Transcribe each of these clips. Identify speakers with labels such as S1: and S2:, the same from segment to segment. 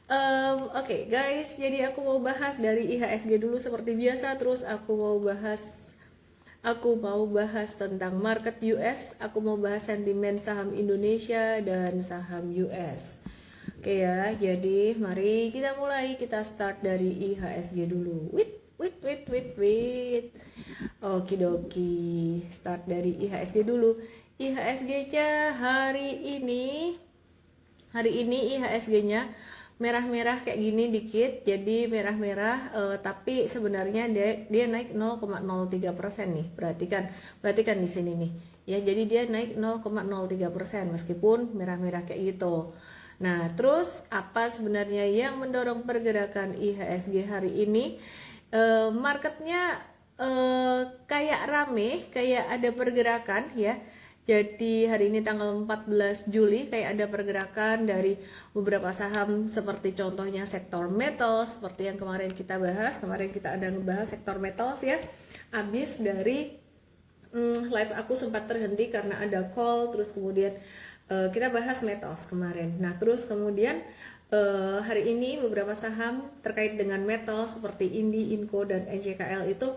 S1: Oke, guys, jadi aku mau bahas dari IHSG dulu seperti biasa. Terus aku mau bahas tentang market US. Aku mau bahas sentimen saham Indonesia dan saham US. Oke ya, jadi mari kita mulai. Kita start dari IHSG dulu. Wait. Okidoki, start dari IHSG dulu. IHSG-nya hari ini IHSG-nya merah-merah kayak gini dikit, jadi merah-merah, tapi sebenarnya dia naik 0,03% nih. Perhatikan di sini nih. Ya, jadi dia naik 0,03% meskipun merah-merah kayak gitu. Nah, terus apa sebenarnya yang mendorong pergerakan IHSG hari ini? Marketnya kayak rame, kayak ada pergerakan ya. Jadi hari ini tanggal 14 Juli kayak ada pergerakan dari beberapa saham seperti contohnya sektor metal seperti yang kemarin kita bahas. Kemarin kita ada ngebahas sektor metals ya. Abis dari live aku sempat terhenti karena ada call, terus kemudian kita bahas metals kemarin. Nah, terus kemudian hari ini beberapa saham terkait dengan metal seperti Indi, Inco, dan NJKL itu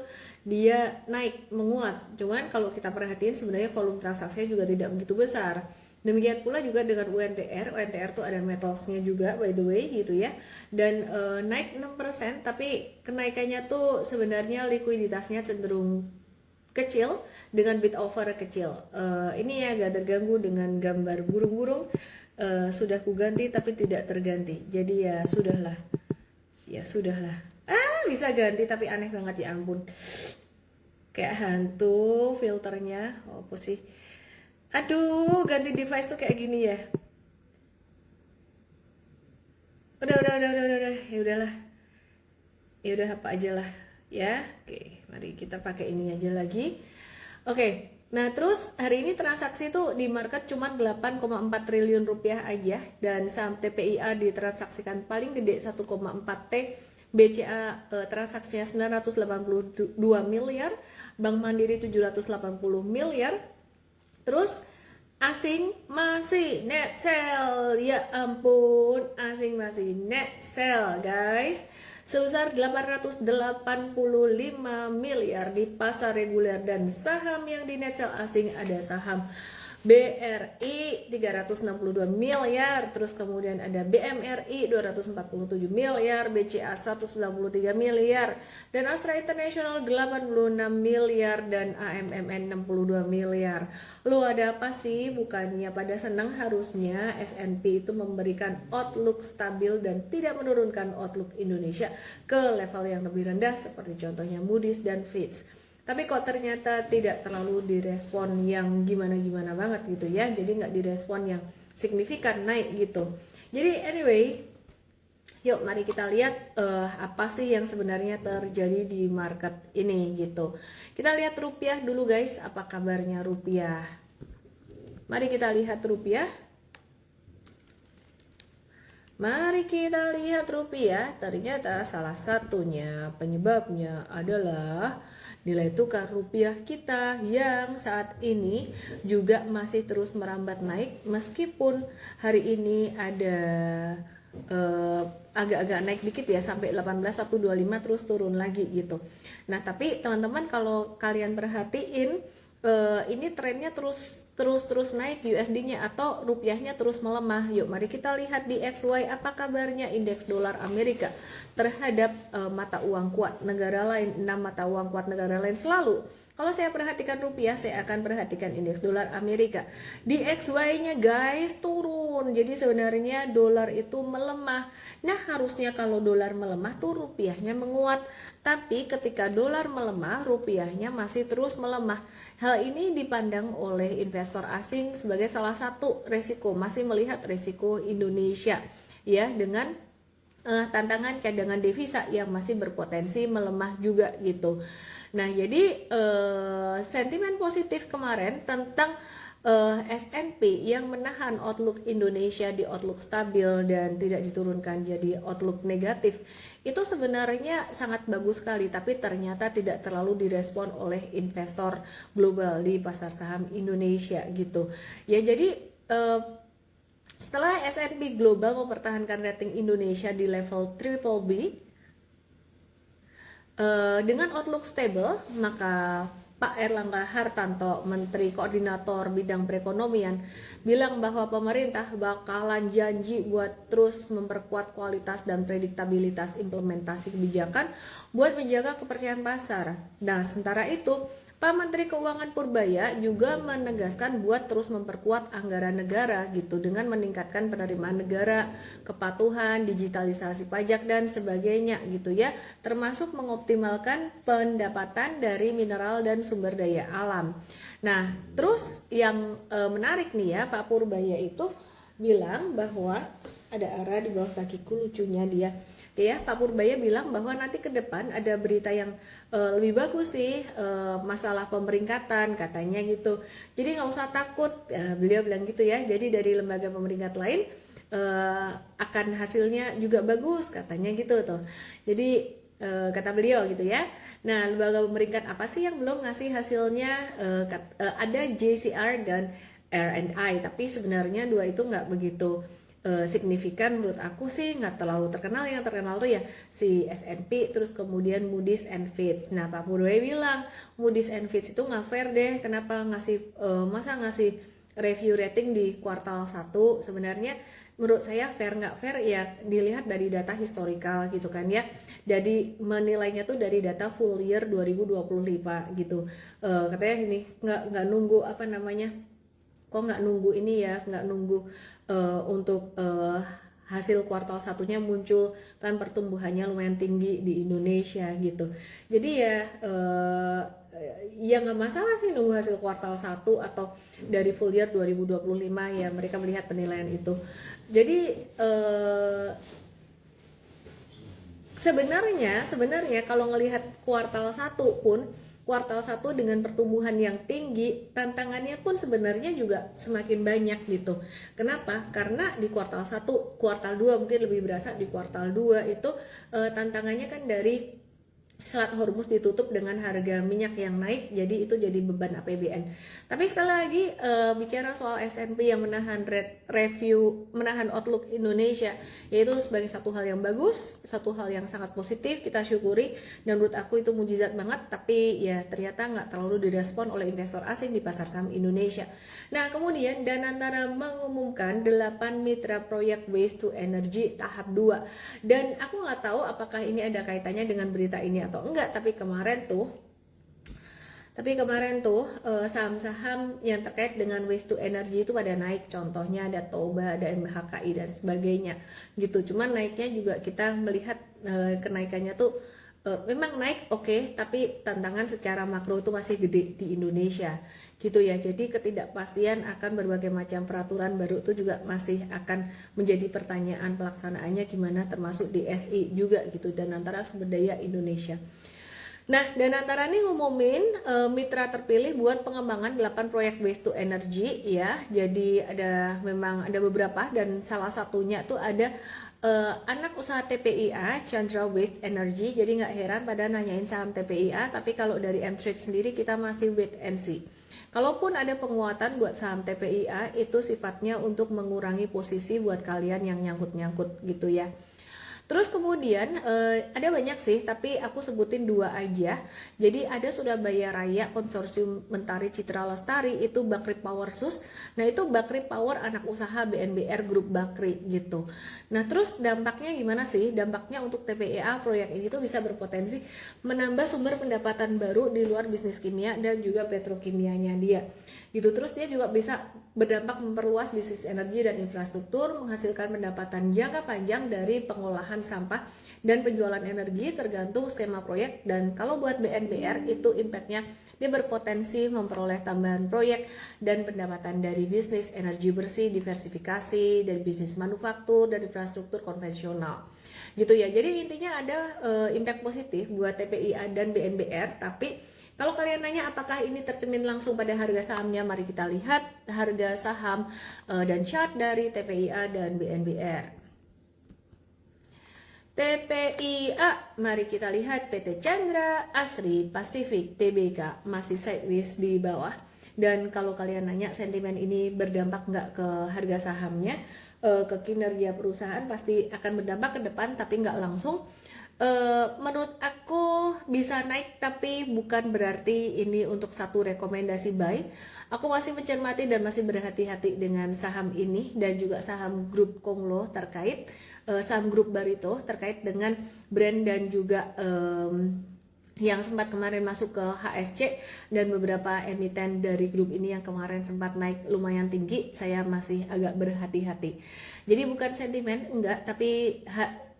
S1: dia naik menguat. Cuman kalau kita perhatiin sebenarnya volume transaksinya juga tidak begitu besar. Demikian pula juga dengan UNTR. UNTR tuh ada metalsnya juga by the way gitu ya. Dan naik 6%, tapi kenaikannya tuh sebenarnya likuiditasnya cenderung kecil dengan bid offer kecil. Ini ya agak terganggu dengan gambar burung-burung. Sudah kuganti tapi tidak terganti. Jadi ya sudahlah. Bisa ganti tapi aneh banget, ya ampun. Kayak hantu filternya. Apa sih? Aduh, ganti device tuh kayak gini ya. Udah. Ya udahlah. Ya udah apa aja lah ya. Oke, mari kita pakai ini aja lagi. Oke, nah terus hari ini transaksi tuh di market cuma 8,4 triliun rupiah aja, dan saham TPIA ditransaksikan paling gede 1,4 T. BCA transaksinya 982 miliar, Bank Mandiri 780 miliar. Terus asing masih net sell, ya ampun, asing masih net sell guys, sebesar 885 miliar di pasar reguler. Dan saham yang di net sell asing ada saham BRI 362 miliar, terus kemudian ada BMRI 247 miliar, BCA 193 miliar, dan Astra International 86 miliar, dan AMMN 62 miliar. Lu ada apa sih? Bukannya pada senang harusnya S&P itu memberikan outlook stabil dan tidak menurunkan outlook Indonesia ke level yang lebih rendah seperti contohnya Moody's dan Fitch. Tapi kok ternyata tidak terlalu direspon yang gimana-gimana banget gitu ya. Jadi nggak direspon yang signifikan naik gitu. Jadi anyway, yuk mari kita lihat apa sih yang sebenarnya terjadi di market ini gitu. Kita lihat rupiah dulu guys, apa kabarnya rupiah. Mari kita lihat rupiah. Mari kita lihat rupiah. Ternyata salah satunya penyebabnya adalah nilai tukar rupiah kita yang saat ini juga masih terus merambat naik, meskipun hari ini ada agak-agak naik dikit ya sampai 18.125 terus turun lagi gitu. Nah, tapi teman-teman kalau kalian perhatiin ini trennya terus naik USD-nya atau rupiahnya terus melemah. Yuk mari kita lihat di XY apa kabarnya indeks dolar Amerika terhadap mata uang kuat negara lain. 6 mata uang kuat negara lain selalu. Kalau saya perhatikan rupiah, saya akan perhatikan indeks dolar Amerika. Di XY-nya guys turun. Jadi sebenarnya dolar itu melemah. Nah, harusnya kalau dolar melemah tuh rupiahnya menguat. Tapi ketika dolar melemah, rupiahnya masih terus melemah. Hal ini dipandang oleh investor asing sebagai salah satu resiko, masih melihat resiko Indonesia ya, dengan tantangan cadangan devisa yang masih berpotensi melemah juga gitu. Nah, jadi sentimen positif kemarin tentang S&P yang menahan outlook Indonesia di outlook stabil dan tidak diturunkan jadi outlook negatif itu sebenarnya sangat bagus sekali, tapi ternyata tidak terlalu direspon oleh investor global di pasar saham Indonesia gitu ya. Jadi Setelah S&P Global mempertahankan rating Indonesia di level triple B dengan outlook stable, maka Pak Erlangga Hartarto, Menteri Koordinator Bidang Perekonomian, bilang bahwa pemerintah bakalan janji buat terus memperkuat kualitas dan prediktabilitas implementasi kebijakan buat menjaga kepercayaan pasar. Nah, sementara itu, Pak Menteri Keuangan Purbaya juga menegaskan buat terus memperkuat anggaran negara gitu dengan meningkatkan penerimaan negara, kepatuhan, digitalisasi pajak dan sebagainya gitu ya, termasuk mengoptimalkan pendapatan dari mineral dan sumber daya alam. Nah, terus yang menarik nih ya, Pak Purbaya itu bilang bahwa ada arah di bawah kakiku, lucunya dia. Ya, Pak Purbaya bilang bahwa nanti ke depan ada berita yang lebih bagus sih, masalah pemeringkatan katanya gitu. Jadi nggak usah takut, beliau bilang gitu ya. Jadi dari lembaga pemeringkat lain akan hasilnya juga bagus katanya gitu tuh. Jadi kata beliau gitu ya. Nah, lembaga pemeringkat apa sih yang belum ngasih hasilnya? Ada JCR dan R&I, tapi sebenarnya dua itu nggak begitu signifikan menurut aku sih, nggak terlalu terkenal. Yang terkenal tuh ya si S&P, terus kemudian Moody's and Fitch. Nah, Pak Purwai bilang Moody's and Fitch itu nggak fair deh, kenapa masa ngasih review rating di kuartal 1. Sebenarnya menurut saya fair nggak fair ya dilihat dari data historikal gitu kan ya. Jadi menilainya tuh dari data full year 2025 gitu. Katanya gini, nggak nunggu apa namanya, kok nggak nunggu ini ya, nggak nunggu untuk hasil kuartal satunya muncul, kan pertumbuhannya lumayan tinggi di Indonesia gitu. Jadi ya nggak masalah sih nunggu hasil kuartal 1 atau dari full year 2025 ya, mereka melihat penilaian itu. Jadi sebenarnya kalau ngelihat kuartal 1 pun, kuartal 1 dengan pertumbuhan yang tinggi, tantangannya pun sebenarnya juga semakin banyak gitu. Kenapa? Karena di kuartal 1, kuartal 2 mungkin lebih berasa di kuartal 2 itu tantangannya kan dari Selat Hormuz ditutup dengan harga minyak yang naik, jadi itu jadi beban APBN. Tapi sekali lagi bicara soal S&P yang menahan menahan outlook Indonesia, yaitu sebagai satu hal yang bagus, satu hal yang sangat positif, kita syukuri, dan menurut aku itu mujizat banget. Tapi ya ternyata nggak terlalu direspon oleh investor asing di pasar saham Indonesia. Nah, kemudian Danantara mengumumkan 8 mitra proyek Waste to Energy tahap 2, dan aku nggak tahu apakah ini ada kaitannya dengan berita ini atau enggak, tapi kemarin tuh saham-saham yang terkait dengan waste to energy itu pada naik. Contohnya ada Toba, ada MHKI dan sebagainya gitu. Cuman naiknya juga kita melihat kenaikannya tuh memang naik, oke, tapi tantangan secara makro itu masih gede di Indonesia gitu ya. Jadi ketidakpastian akan berbagai macam peraturan baru itu juga masih akan menjadi pertanyaan pelaksanaannya gimana, termasuk DSI juga gitu, dan antara sumber daya Indonesia. Nah, Danantara ini ngumumin mitra terpilih buat pengembangan 8 proyek waste to energy ya. Jadi memang ada beberapa, dan salah satunya tuh ada anak usaha TPIA, Chandra Waste Energy. Jadi nggak heran pada nanyain saham TPIA, tapi kalau dari M-Trade sendiri kita masih wait and see. Kalaupun ada penguatan buat saham TPIA, itu sifatnya untuk mengurangi posisi buat kalian yang nyangkut-nyangkut gitu ya. Terus kemudian ada banyak sih, tapi aku sebutin 2 aja. Jadi ada Surabaya Raya Konsorsium Mentari Citra Lestari, itu Bakri Power Sus. Nah, itu Bakri Power anak usaha BNBR Grup Bakri gitu. Nah, terus dampaknya gimana sih? Dampaknya untuk TPIA, proyek ini tuh bisa berpotensi menambah sumber pendapatan baru di luar bisnis kimia dan juga petrokimianya dia gitu. Terus dia juga bisa berdampak memperluas bisnis energi dan infrastruktur, menghasilkan pendapatan jangka panjang dari pengolahan sampah dan penjualan energi tergantung skema proyek. Dan kalau buat BNBR itu impactnya dia berpotensi memperoleh tambahan proyek dan pendapatan dari bisnis energi bersih, diversifikasi dari bisnis manufaktur dan infrastruktur konvensional gitu ya. Jadi intinya ada impact positif buat TPIA dan BNBR. Tapi kalau kalian nanya apakah ini tercermin langsung pada harga sahamnya, mari kita lihat harga saham dan chart dari TPIA dan BNBR. TPIA, mari kita lihat PT Chandra Asri Pasifik Tbk masih sideways di bawah. Dan kalau kalian nanya sentimen ini berdampak nggak ke harga sahamnya, ke kinerja perusahaan, pasti akan berdampak ke depan tapi nggak langsung. Menurut aku bisa naik, tapi bukan berarti ini untuk satu rekomendasi buy. Aku masih mencermati dan masih berhati-hati dengan saham ini dan juga saham grup Konglo terkait saham grup Barito terkait dengan brand dan juga yang sempat kemarin masuk ke HSC dan beberapa emiten dari grup ini yang kemarin sempat naik lumayan tinggi. Saya masih agak berhati-hati. Jadi bukan sentimen, enggak, tapi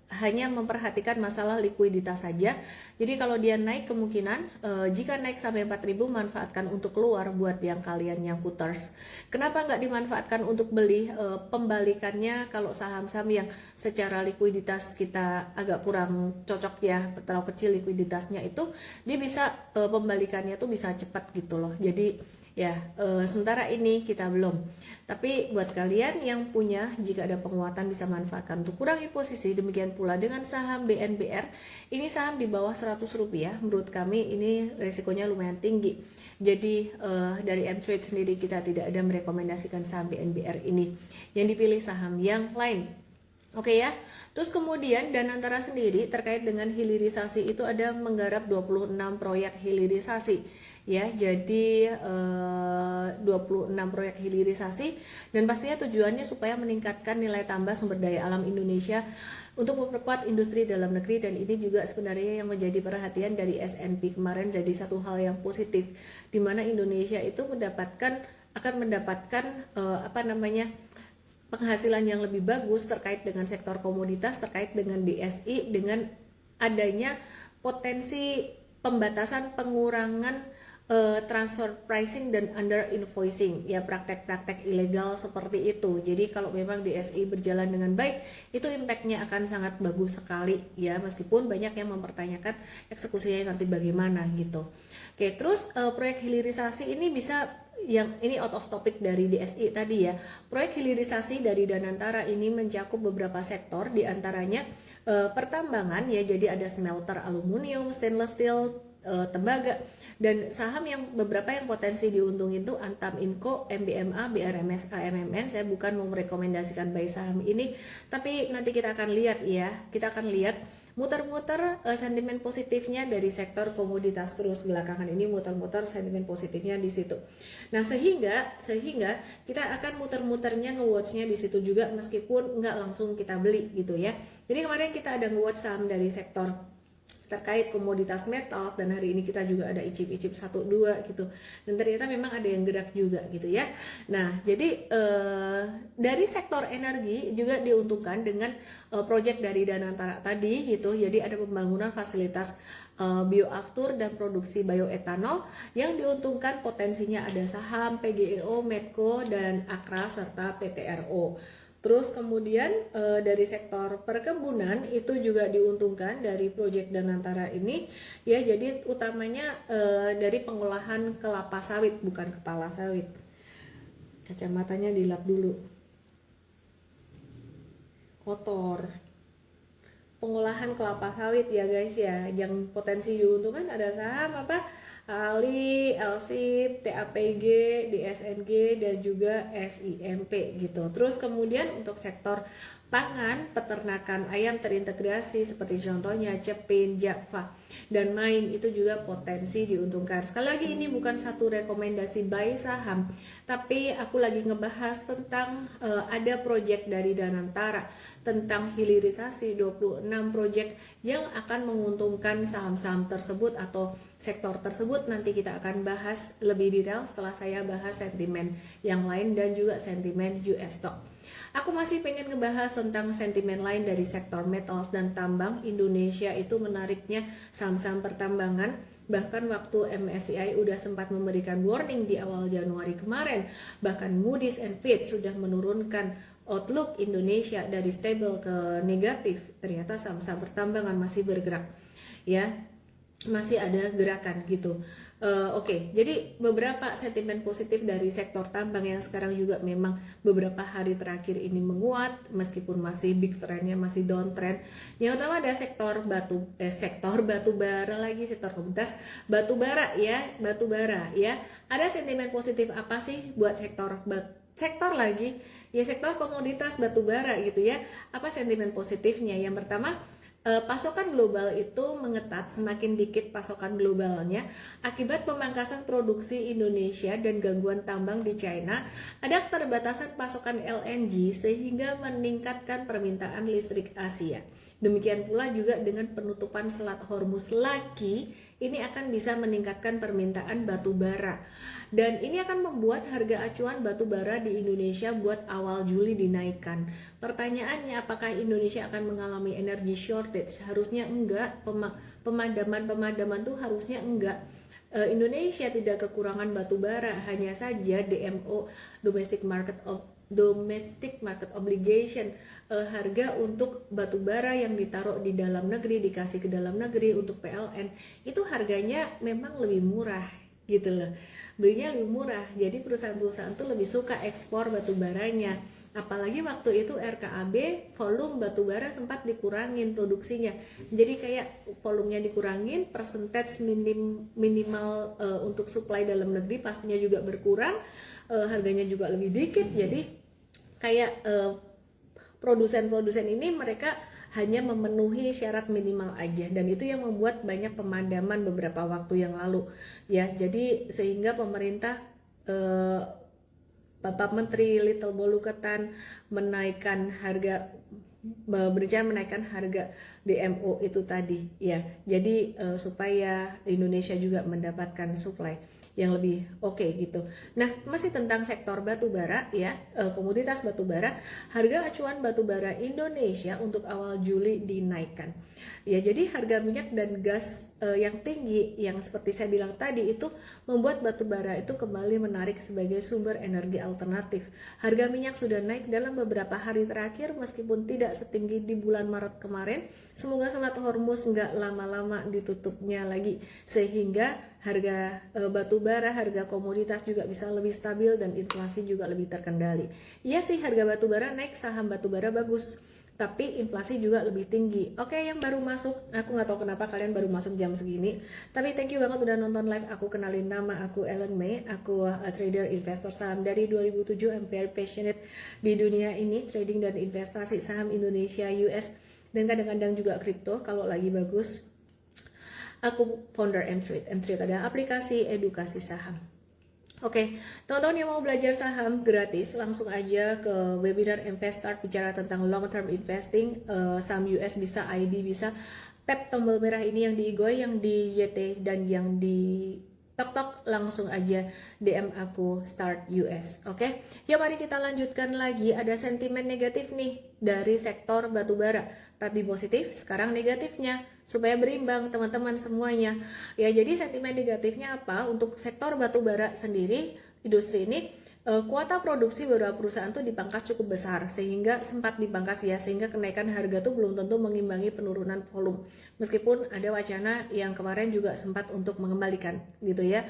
S1: hanya memperhatikan masalah likuiditas saja. Jadi kalau dia naik, kemungkinan jika naik sampai 4.000, manfaatkan untuk keluar buat yang kalian yang putters. Kenapa nggak dimanfaatkan untuk beli? Pembalikannya kalau saham-saham yang secara likuiditas kita agak kurang cocok ya, terlalu kecil likuiditasnya itu, dia bisa pembalikannya tuh bisa cepat gitu loh. Jadi ya, sementara ini kita belum. Tapi buat kalian yang punya, jika ada penguatan bisa manfaatkan untuk kurangi posisi. Demikian pula dengan saham BNBR. Ini saham di bawah 100 rupiah. Menurut kami ini resikonya lumayan tinggi. Jadi dari M-Trade sendiri kita tidak ada merekomendasikan saham BNBR ini. Yang dipilih saham yang lain. Oke ya. Terus kemudian Danantara sendiri terkait dengan hilirisasi itu ada menggarap 26 proyek hilirisasi. Ya, jadi 26 proyek hilirisasi dan pastinya tujuannya supaya meningkatkan nilai tambah sumber daya alam Indonesia untuk memperkuat industri dalam negeri, dan ini juga sebenarnya yang menjadi perhatian dari S&P kemarin, jadi satu hal yang positif di mana Indonesia itu akan mendapatkan penghasilan yang lebih bagus terkait dengan sektor komoditas, terkait dengan DSI, dengan adanya potensi pembatasan pengurangan transfer pricing dan under invoicing, ya praktek-praktek ilegal seperti itu. Jadi kalau memang DSI berjalan dengan baik, itu impactnya akan sangat bagus sekali ya, meskipun banyak yang mempertanyakan eksekusinya nanti bagaimana gitu. Oke, terus proyek hilirisasi ini bisa, yang ini out of topic dari DSI tadi ya. Proyek hilirisasi dari Danantara ini mencakup beberapa sektor, diantaranya pertambangan ya, jadi ada smelter aluminium, stainless steel, tembaga, dan saham yang beberapa yang potensi diuntungin itu Antam Inco, MBMA, BRMS, AMMN. Saya bukan mau merekomendasikan buy saham ini, tapi nanti kita akan lihat ya, kita akan lihat muter-muter sentimen positifnya dari sektor komoditas, terus belakangan ini muter-muter sentimen positifnya di situ. Nah, sehingga kita akan muter-muternya nge-watch-nya di situ juga, meskipun nggak langsung kita beli gitu ya. Jadi kemarin kita ada nge-watch saham dari sektor terkait komoditas metals, dan hari ini kita juga ada icip-icip 1-2 gitu, dan ternyata memang ada yang gerak juga gitu ya. Nah, jadi dari sektor energi juga diuntungkan dengan proyek dari Danantara tadi gitu. Jadi ada pembangunan fasilitas bioaftur dan produksi bioetanol yang diuntungkan, potensinya ada saham PGEO, Medco, dan Akra serta PTRO. Terus kemudian dari sektor perkebunan itu juga diuntungkan dari proyek Danantara ini ya, jadi utamanya dari pengolahan kelapa sawit, bukan kepala sawit. Kacamatanya dilap dulu, kotor. Pengolahan kelapa sawit ya guys ya, yang potensi diuntungkan ada saham apa? Ali, LSIP, TAPG, DSNG, dan juga SIMP gitu. Terus kemudian untuk sektor pangan, peternakan ayam terintegrasi seperti contohnya Cepin, Java, dan Main itu juga potensi diuntungkan. Sekali lagi ini bukan satu rekomendasi buy saham, tapi aku lagi ngebahas tentang ada proyek dari Danantara tentang hilirisasi 26 proyek yang akan menguntungkan saham-saham tersebut atau sektor tersebut. Nanti kita akan bahas lebih detail setelah saya bahas sentimen yang lain dan juga sentimen US stock. Aku masih pengen ngebahas tentang sentimen lain dari sektor metals dan tambang. Indonesia itu menariknya saham-saham pertambangan. Bahkan waktu MSCI udah sempat memberikan warning di awal Januari kemarin. Bahkan Moody's and Fitch sudah menurunkan outlook Indonesia dari stable ke negatif. Ternyata saham-saham pertambangan masih bergerak. Ya, masih ada gerakan gitu. Oke, jadi beberapa sentimen positif dari sektor tambang yang sekarang juga memang beberapa hari terakhir ini menguat meskipun masih big trendnya masih downtrend. Yang utama ada sektor batu bara lagi, sektor komoditas batu bara ya. Ada sentimen positif apa sih buat sektor lagi ya, sektor komoditas batu bara gitu ya. Apa sentimen positifnya? Yang pertama, pasokan global itu mengetat, semakin dikit pasokan globalnya akibat pemangkasan produksi Indonesia dan gangguan tambang di China. Ada keterbatasan pasokan LNG sehingga meningkatkan permintaan listrik Asia. Demikian pula juga dengan penutupan Selat Hormuz lagi, ini akan bisa meningkatkan permintaan batu bara. Dan ini akan membuat harga acuan batu bara di Indonesia buat awal Juli dinaikkan. Pertanyaannya, apakah Indonesia akan mengalami energy shortage? Harusnya enggak. Pemadaman tuh harusnya enggak. Indonesia tidak kekurangan batu bara, hanya saja DMO domestic market obligation, harga untuk batu bara yang ditaruh di dalam negeri dikasih ke dalam negeri untuk PLN itu harganya memang lebih murah gitu loh, belinya lebih murah. Jadi perusahaan-perusahaan tuh lebih suka ekspor batu baranya, apalagi waktu itu RKAB volume batu bara sempat dikurangin produksinya, jadi kayak volumenya dikurangin, percentage minimal untuk supply dalam negeri pastinya juga berkurang, harganya juga lebih dikit. Jadi kayak produsen-produsen ini mereka hanya memenuhi syarat minimal aja, dan itu yang membuat banyak pemadaman beberapa waktu yang lalu ya. Jadi sehingga pemerintah Bapak Menteri Little Boluketan menaikkan harga, berencana menaikkan harga DMO itu tadi ya. Jadi supaya Indonesia juga mendapatkan supply yang lebih oke gitu. Nah, masih tentang sektor batu bara ya, komoditas batu bara, harga acuan batu bara Indonesia untuk awal Juli dinaikkan. Ya, jadi harga minyak dan gas yang tinggi yang seperti saya bilang tadi itu membuat batu bara itu kembali menarik sebagai sumber energi alternatif. Harga minyak sudah naik dalam beberapa hari terakhir meskipun tidak setinggi di bulan Maret kemarin. Semoga Selat Hormuz nggak lama-lama ditutupnya lagi sehingga harga batu bara, harga komoditas juga bisa lebih stabil dan inflasi juga lebih terkendali. Iya sih, harga batu bara naik, saham batu bara bagus, tapi inflasi juga lebih tinggi. Oke, yang baru masuk, aku nggak tahu kenapa kalian baru masuk jam segini, tapi thank you banget udah nonton live aku. Kenalin, nama aku Ellen May, aku trader investor saham dari 2007. I'm very passionate di dunia ini, trading dan investasi saham Indonesia, US, dan kadang-kadang juga kripto kalau lagi bagus. Aku founder M-Trade. M-Trade adalah aplikasi edukasi saham. Oke, teman-teman yang mau belajar saham gratis, langsung aja ke webinar Investstart bicara tentang long term investing, saham US bisa, ID bisa. Tap tombol merah ini yang di Igoy, yang di YT, dan yang di tok langsung aja DM aku Start US. Oke, ya mari kita lanjutkan lagi. Ada sentimen negatif nih dari sektor batubara. Tadi positif, sekarang negatifnya, supaya berimbang teman-teman semuanya. Ya, jadi sentimen negatifnya apa? Untuk sektor batubara sendiri, industri ini, kuota produksi beberapa perusahaan tuh dipangkas cukup besar, sehingga sempat dipangkas ya, sehingga kenaikan harga tuh belum tentu mengimbangi penurunan volume. Meskipun ada wacana yang kemarin juga sempat untuk mengembalikan gitu ya,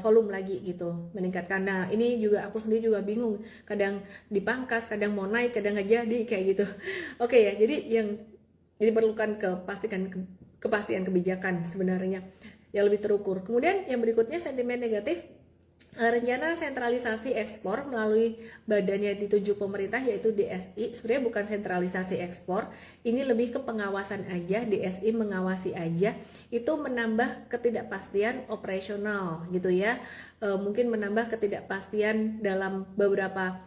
S1: volume lagi gitu, meningkatkan. Nah, ini juga aku sendiri juga bingung, kadang dipangkas, kadang mau naik, kadang nggak jadi kayak gitu. Oke ya, jadi yang diperlukan kepastian kebijakan sebenarnya yang lebih terukur. Kemudian yang berikutnya sentimen negatif, rencana sentralisasi ekspor melalui badan yang ditunjuk pemerintah yaitu DSI. Sebenarnya bukan sentralisasi ekspor, ini lebih ke pengawasan aja. DSI mengawasi aja, itu menambah ketidakpastian operasional gitu ya, mungkin menambah ketidakpastian dalam beberapa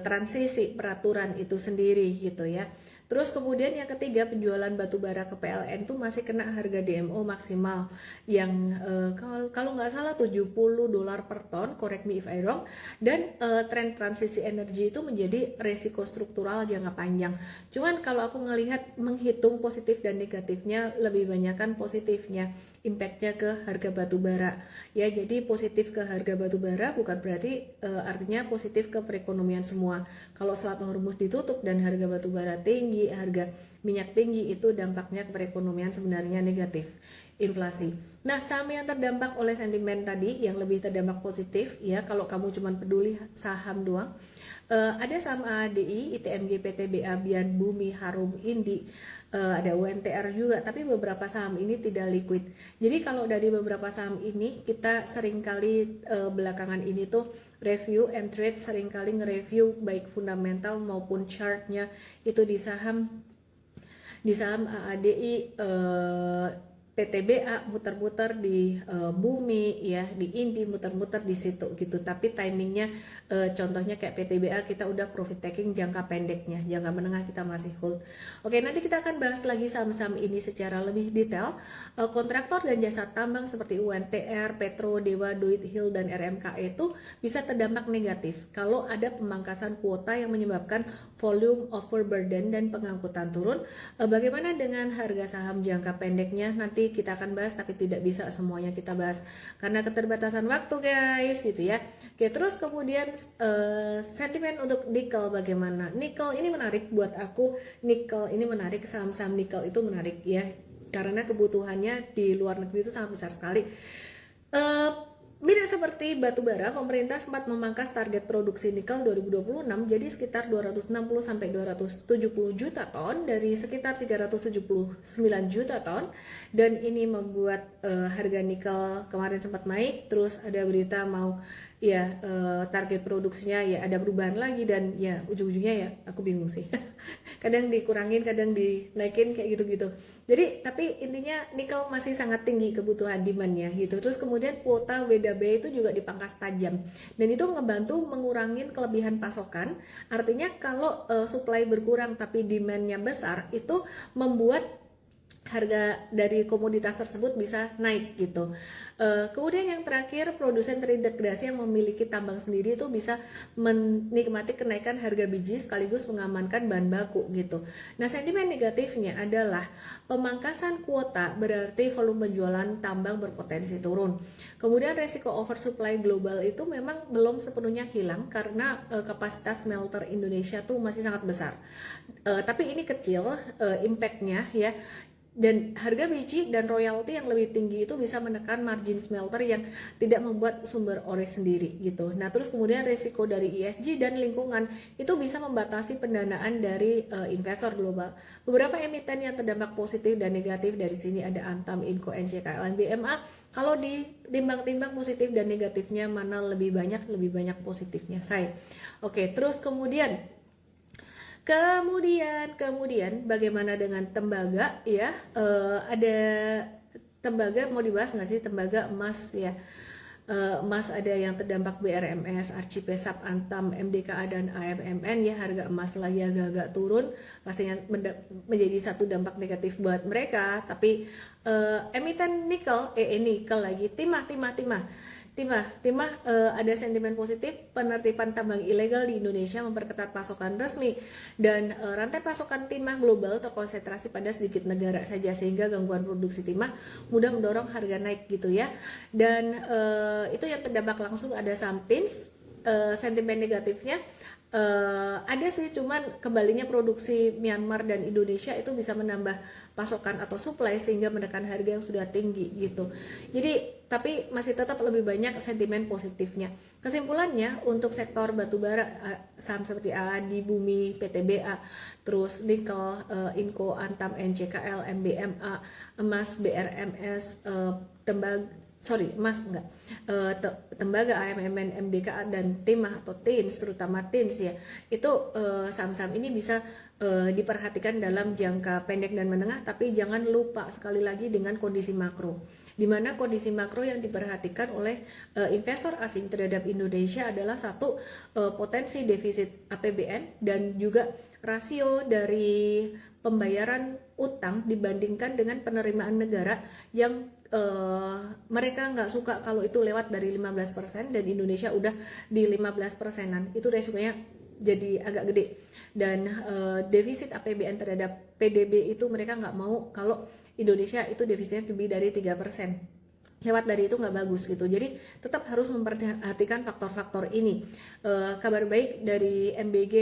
S1: transisi peraturan itu sendiri gitu ya. Terus kemudian yang ketiga, penjualan batu bara ke PLN tuh masih kena harga DMO maksimal yang kalau nggak salah $70 per ton, correct me if I wrong. Dan tren transisi energi itu menjadi resiko struktural jangka panjang. Cuman kalau aku menghitung positif dan negatifnya, lebih banyakkan positifnya, impactnya ke harga batu bara ya. Jadi positif ke harga batu bara bukan berarti artinya positif ke perekonomian semua. Kalau Selat Hormuz ditutup dan harga batu bara tinggi, harga minyak tinggi itu dampaknya ke perekonomian sebenarnya negatif, inflasi. Nah, saham yang terdampak oleh sentimen tadi yang lebih terdampak positif ya, kalau kamu cuma peduli saham doang. Ada saham ADI, ITMG, PTBA, Bian, Bumi, Harum, Indi, ada UNTR juga, tapi beberapa saham ini tidak liquid. Jadi kalau dari beberapa saham ini kita seringkali belakangan ini tuh review and trade, seringkali nge-review baik fundamental maupun chartnya itu di saham ADI, PTBA muter-muter di Bumi ya, di Indi muter-muter di situ gitu. Tapi timingnya contohnya kayak PTBA kita udah profit taking jangka pendeknya, jangka menengah kita masih hold. Oke, nanti kita akan bahas lagi saham-saham ini secara lebih detail. Kontraktor dan jasa tambang seperti UNTR, Petro, Dewa, Duit, Hill dan RMKE itu bisa terdampak negatif kalau ada pemangkasan kuota yang menyebabkan volume overburden dan pengangkutan turun. Bagaimana dengan harga saham jangka pendeknya? Nanti kita akan bahas, tapi tidak bisa semuanya kita bahas karena keterbatasan waktu guys gitu ya. Oke, terus kemudian sentimen untuk nikel bagaimana? Nikel ini menarik buat aku, nikel ini menarik, saham-saham nikel itu menarik ya karena kebutuhannya di luar negeri itu sangat besar sekali. Mirip seperti batu bara, pemerintah sempat memangkas target produksi nikel 2026 jadi sekitar 260 sampai 270 juta ton dari sekitar 379 juta ton, dan ini membuat harga nikel kemarin sempat naik. Terus ada berita mau ya target produksinya ya ada perubahan lagi, dan ya ujung-ujungnya ya aku bingung sih. Kadang dikurangin, kadang dinaikin kayak gitu-gitu. Jadi tapi intinya nikel masih sangat tinggi kebutuhan demandnya gitu. Terus kemudian kuota WDB itu juga dipangkas tajam, dan itu ngebantu mengurangin kelebihan pasokan. Artinya kalau supply berkurang tapi demandnya besar, itu membuat harga dari komoditas tersebut bisa naik gitu. Kemudian yang terakhir, produsen terintegrasi yang memiliki tambang sendiri itu bisa menikmati kenaikan harga biji sekaligus mengamankan bahan baku gitu. Nah, sentimen negatifnya adalah pemangkasan kuota berarti volume penjualan tambang berpotensi turun. Kemudian resiko oversupply global itu memang belum sepenuhnya hilang karena kapasitas smelter Indonesia tuh masih sangat besar. Tapi ini kecil impactnya ya. Dan harga biji dan royalti yang lebih tinggi itu bisa menekan margin smelter yang tidak membuat sumber ore sendiri gitu. Nah, terus kemudian resiko dari ESG dan lingkungan itu bisa membatasi pendanaan dari investor global. Beberapa emiten yang terdampak positif dan negatif dari sini ada Antam, Inco, NCKL, BMA. Kalau ditimbang-timbang positif dan negatifnya mana lebih banyak positifnya saya. Oke, terus kemudian bagaimana dengan tembaga ya? Ada tembaga mau dibahas nggak sih? Tembaga emas ya. Emas ada yang terdampak BRMS, Archipesap, Antam, MDKA dan AFMN ya. Harga emas lagi agak-agak turun, pastinya menjadi satu dampak negatif buat mereka. Tapi emiten nikel lagi, Timah ada sentimen positif. Penertiban tambang ilegal di Indonesia memperketat pasokan resmi, dan rantai pasokan timah global terkonsentrasi pada sedikit negara saja sehingga gangguan produksi timah mudah mendorong harga naik gitu ya. Dan itu yang terdampak langsung ada saham TINS. Sentimen negatifnya ada sih, cuman kembalinya produksi Myanmar dan Indonesia itu bisa menambah pasokan atau supply sehingga menekan harga yang sudah tinggi gitu. Jadi tapi masih tetap lebih banyak sentimen positifnya. Kesimpulannya untuk sektor batubara, saham seperti ADI, Bumi, PTBA, terus nikel, Inco, Antam, NCKL, MBMA, emas, BRMS, tembaga, AMMN, MDKA dan timah atau TINS, terutama TINS ya, itu saham-saham ini bisa diperhatikan dalam jangka pendek dan menengah, tapi jangan lupa sekali lagi dengan kondisi makro, di mana kondisi makro yang diperhatikan oleh investor asing terhadap Indonesia adalah satu, potensi defisit APBN dan juga rasio dari pembayaran utang dibandingkan dengan penerimaan negara yang mereka nggak suka kalau itu lewat dari 15% dan Indonesia udah di 15%-an, itu resikonya jadi agak gede. Dan defisit APBN terhadap PDB itu mereka nggak mau kalau Indonesia itu defisitnya lebih dari 3%. lewat dari itu nggak bagus gitu. Jadi tetap harus memperhatikan faktor-faktor ini. Kabar baik dari MBG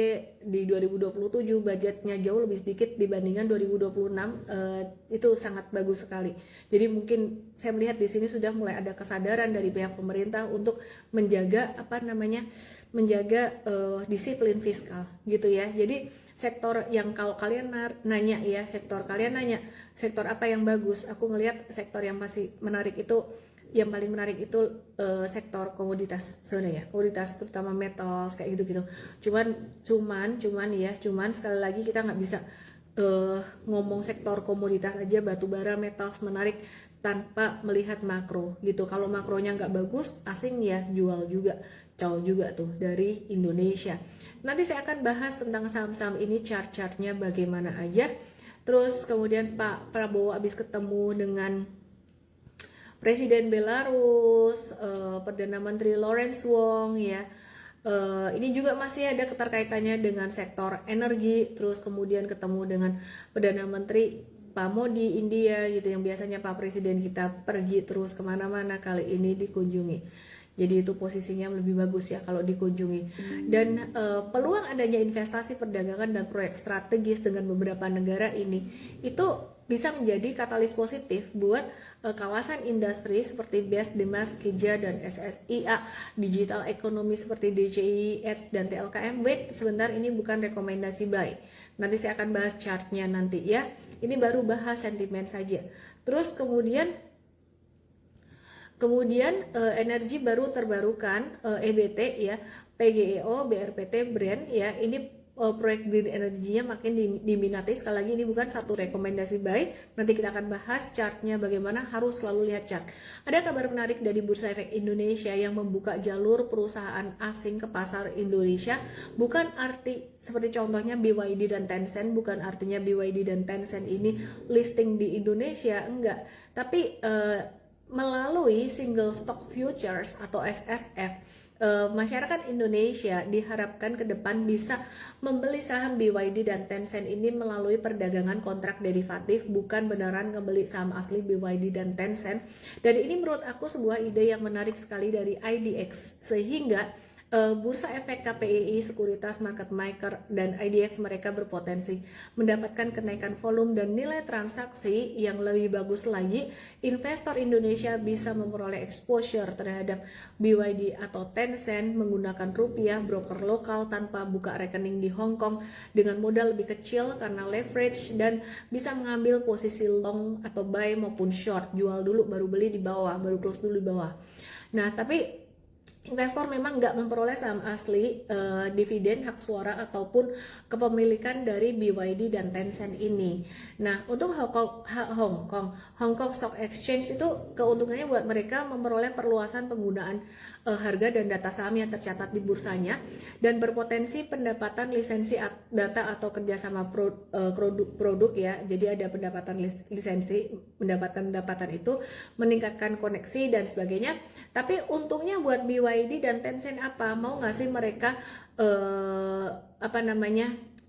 S1: di 2027 budgetnya jauh lebih sedikit dibandingkan 2026, itu sangat bagus sekali. Jadi mungkin saya melihat di sini sudah mulai ada kesadaran dari pihak pemerintah untuk menjaga menjaga disiplin fiskal gitu ya. Jadi sektor yang kalau kalian nanya ya, sektor kalian nanya sektor apa yang bagus, aku ngelihat sektor yang masih menarik itu, yang paling menarik itu sektor komoditas sebenarnya, komoditas terutama metals kayak gitu-gitu. Cuman sekali lagi kita nggak bisa ngomong sektor komoditas aja, batu bara, metals menarik tanpa melihat makro gitu. Kalau makronya nggak bagus, asing ya jual juga, jauh juga tuh dari Indonesia. Nanti saya akan bahas tentang saham-saham ini, chart-chartnya bagaimana aja. Terus kemudian Pak Prabowo habis ketemu dengan Presiden Belarus, Perdana Menteri Lawrence Wong ya. Ini juga masih ada keterkaitannya dengan sektor energi. Terus kemudian ketemu dengan Perdana Menteri Pak Modi India gitu, yang biasanya Pak Presiden kita pergi terus kemana-mana, kali ini dikunjungi. Jadi itu posisinya lebih bagus ya kalau dikunjungi. Dan peluang adanya investasi perdagangan dan proyek strategis dengan beberapa negara ini itu bisa menjadi katalis positif buat kawasan industri seperti BES, Dimas, Kija, dan SSIA, digital ekonomi seperti DCI, Edge, dan TLKM. Wait, sebentar, ini bukan rekomendasi buy. Nanti saya akan bahas chartnya nanti ya. Ini baru bahas sentimen saja. Terus kemudian energi baru terbarukan, EBT ya, PGEO, BRPT, Brand ya, ini proyek green energinya makin diminati. Sekali lagi ini bukan satu rekomendasi buy, nanti kita akan bahas chartnya bagaimana, harus selalu lihat chart. Ada kabar menarik dari Bursa Efek Indonesia yang membuka jalur perusahaan asing ke pasar Indonesia. Bukan arti seperti contohnya BYD dan Tencent, bukan artinya BYD dan Tencent ini listing di Indonesia, enggak, tapi melalui single stock futures atau SSF, masyarakat Indonesia diharapkan ke depan bisa membeli saham BYD dan Tencent ini melalui perdagangan kontrak derivatif, bukan beneran ngebeli saham asli BYD dan Tencent. Dan ini menurut aku sebuah ide yang menarik sekali dari IDX, sehingga Bursa Efek KPI, Sekuritas Market Maker, dan IDX mereka berpotensi mendapatkan kenaikan volume dan nilai transaksi yang lebih bagus lagi. Investor Indonesia bisa memperoleh exposure terhadap BYD atau Tencent menggunakan rupiah, broker lokal tanpa buka rekening di Hong Kong, dengan modal lebih kecil karena leverage, dan bisa mengambil posisi long atau buy maupun short, jual dulu baru beli di bawah, baru close dulu di bawah. Nah, tapi investor memang nggak memperoleh saham asli, dividen, hak suara, ataupun kepemilikan dari BYD dan Tencent ini. Nah, untuk Hong Kong Stock Exchange itu keuntungannya buat mereka memperoleh perluasan penggunaan harga dan data saham yang tercatat di bursanya, dan berpotensi pendapatan lisensi data atau kerjasama produk ya. Jadi ada pendapatan lisensi, mendapatkan pendapatan itu meningkatkan koneksi dan sebagainya. Tapi untungnya buat BYD dan Tencent apa? Mau nggak sih mereka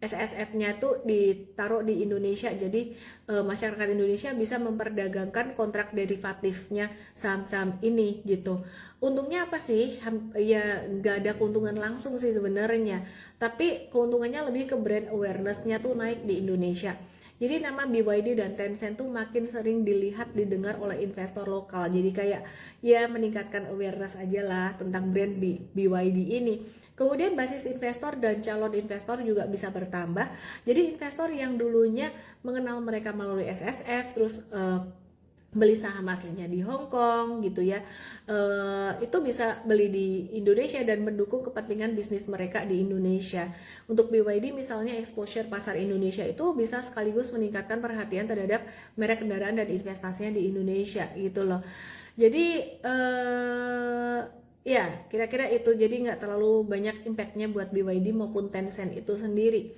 S1: SSF-nya tuh ditaruh di Indonesia, jadi masyarakat Indonesia bisa memperdagangkan kontrak derivatifnya saham-saham ini gitu. Untungnya apa sih? Ya nggak ada keuntungan langsung sih sebenarnya, tapi keuntungannya lebih ke brand awareness-nya tuh naik di Indonesia. Jadi nama BYD dan Tencent tuh makin sering dilihat, didengar oleh investor lokal. Jadi kayak ya meningkatkan awareness aja lah tentang brand BYD ini. Kemudian basis investor dan calon investor juga bisa bertambah. Jadi investor yang dulunya mengenal mereka melalui SSF, terus beli saham aslinya di Hong Kong gitu ya, itu bisa beli di Indonesia dan mendukung kepentingan bisnis mereka di Indonesia. Untuk BYD misalnya, exposure pasar Indonesia itu bisa sekaligus meningkatkan perhatian terhadap merek kendaraan dan investasinya di Indonesia gitu loh. Jadi ya kira-kira itu, jadi nggak terlalu banyak impactnya buat BYD maupun Tencent itu sendiri.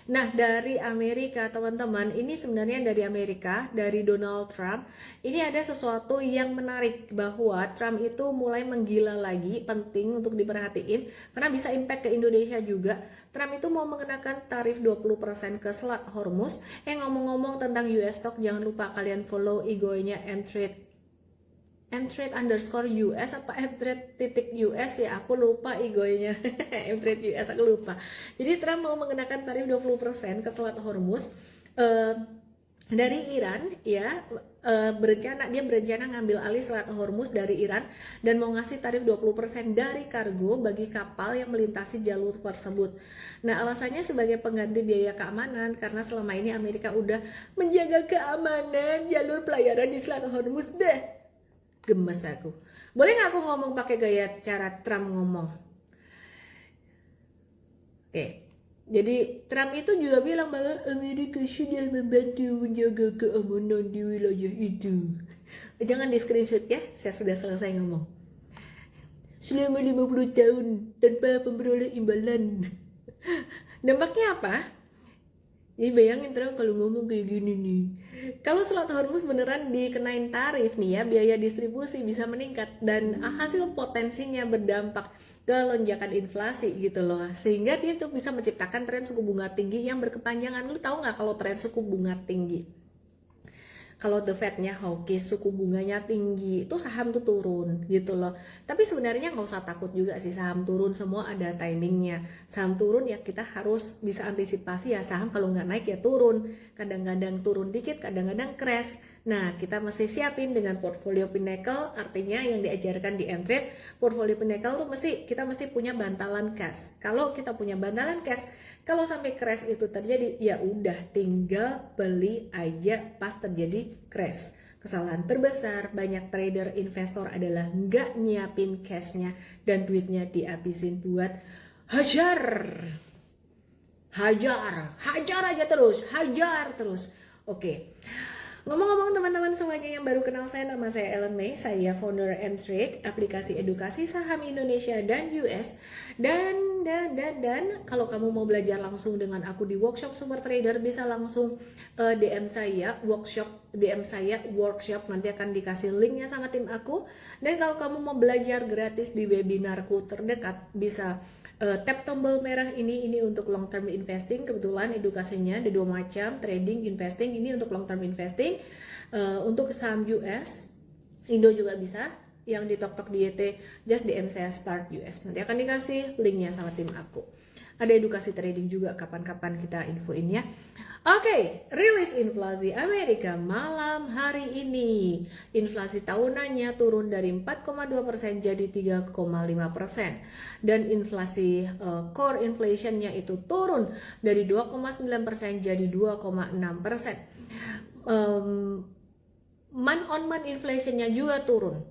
S1: Nah, dari Amerika teman-teman, ini sebenarnya dari Amerika, dari Donald Trump, ini ada sesuatu yang menarik, bahwa Trump itu mulai menggila lagi, penting untuk diperhatiin karena bisa impact ke Indonesia juga. Trump itu mau mengenakan tarif 20% ke Selat Hormuz. Ngomong-ngomong tentang US stock, jangan lupa kalian follow IG-nya M-Trade mtrade_US apa mtrade.US ya, aku lupa igonya. mtrade US aku lupa. Jadi Trump mau mengenakan tarif 20% ke Selat Hormuz dari Iran ya, dia berencana ngambil alih Selat Hormuz dari Iran dan mau ngasih tarif 20% dari kargo bagi kapal yang melintasi jalur tersebut. Nah, alasannya sebagai pengganti biaya keamanan karena selama ini Amerika udah menjaga keamanan jalur pelayaran di Selat Hormuz deh. Gemes aku. Boleh nggak aku ngomong pakai gaya cara Trump ngomong? Oke. Jadi Trump itu juga bilang bahwa Amerika sudah membantu menjaga keamanan di wilayah itu. Jangan di screenshot ya, saya sudah selesai ngomong. Selama 50 tahun tanpa pemberoleh imbalan. Dampaknya apa? Jadi bayangin Trump kalau ngomong kayak gini nih. Kalau Selat Hormuz beneran dikenain tarif nih ya, biaya distribusi bisa meningkat dan hasil potensinya berdampak ke lonjakan inflasi gitu loh. Sehingga dia tuh bisa menciptakan tren suku bunga tinggi yang berkepanjangan. Lu tahu nggak kalau tren suku bunga tinggi? Kalau the Fed-nya hawkish, suku bunganya tinggi, itu saham tuh turun gitu loh. Tapi sebenarnya nggak usah takut juga sih, saham turun semua ada timingnya. Saham turun ya kita harus bisa antisipasi ya, saham kalau nggak naik ya turun. Kadang-kadang turun dikit, kadang-kadang crash. Nah, kita mesti siapin dengan portfolio Pinnacle, artinya yang diajarkan di mtrade, portfolio Pinnacle tuh kita mesti punya bantalan cash. Kalau kita punya bantalan cash, kalau sampai crash itu terjadi, ya udah tinggal beli aja pas terjadi crash. Kesalahan terbesar banyak trader investor adalah nggak nyiapin cashnya dan duitnya dihabisin buat hajar aja terus. Oke. Ngomong-ngomong teman-teman semuanya yang baru kenal saya, nama saya Ellen May, saya founder mtrade, aplikasi edukasi saham Indonesia dan US. Dan kalau kamu mau belajar langsung dengan aku di workshop Super Trader, bisa langsung DM saya workshop, nanti akan dikasih linknya sama tim aku. Dan kalau kamu mau belajar gratis di webinarku terdekat, bisa tap tombol merah ini untuk long term investing. Kebetulan edukasinya ada 2 macam, trading, investing. Ini untuk long term investing. Untuk saham US, Indo juga bisa. Yang di tok di YT, just DM saya start US. Nanti akan dikasih linknya sama tim aku. Ada edukasi trading juga, kapan-kapan kita infoin ya. Oke, rilis inflasi Amerika malam hari ini. Inflasi tahunannya turun dari 4,2% jadi 3,5%. Dan inflasi core inflationnya itu turun dari 2,9% jadi 2,6%. Month on month inflationnya juga turun.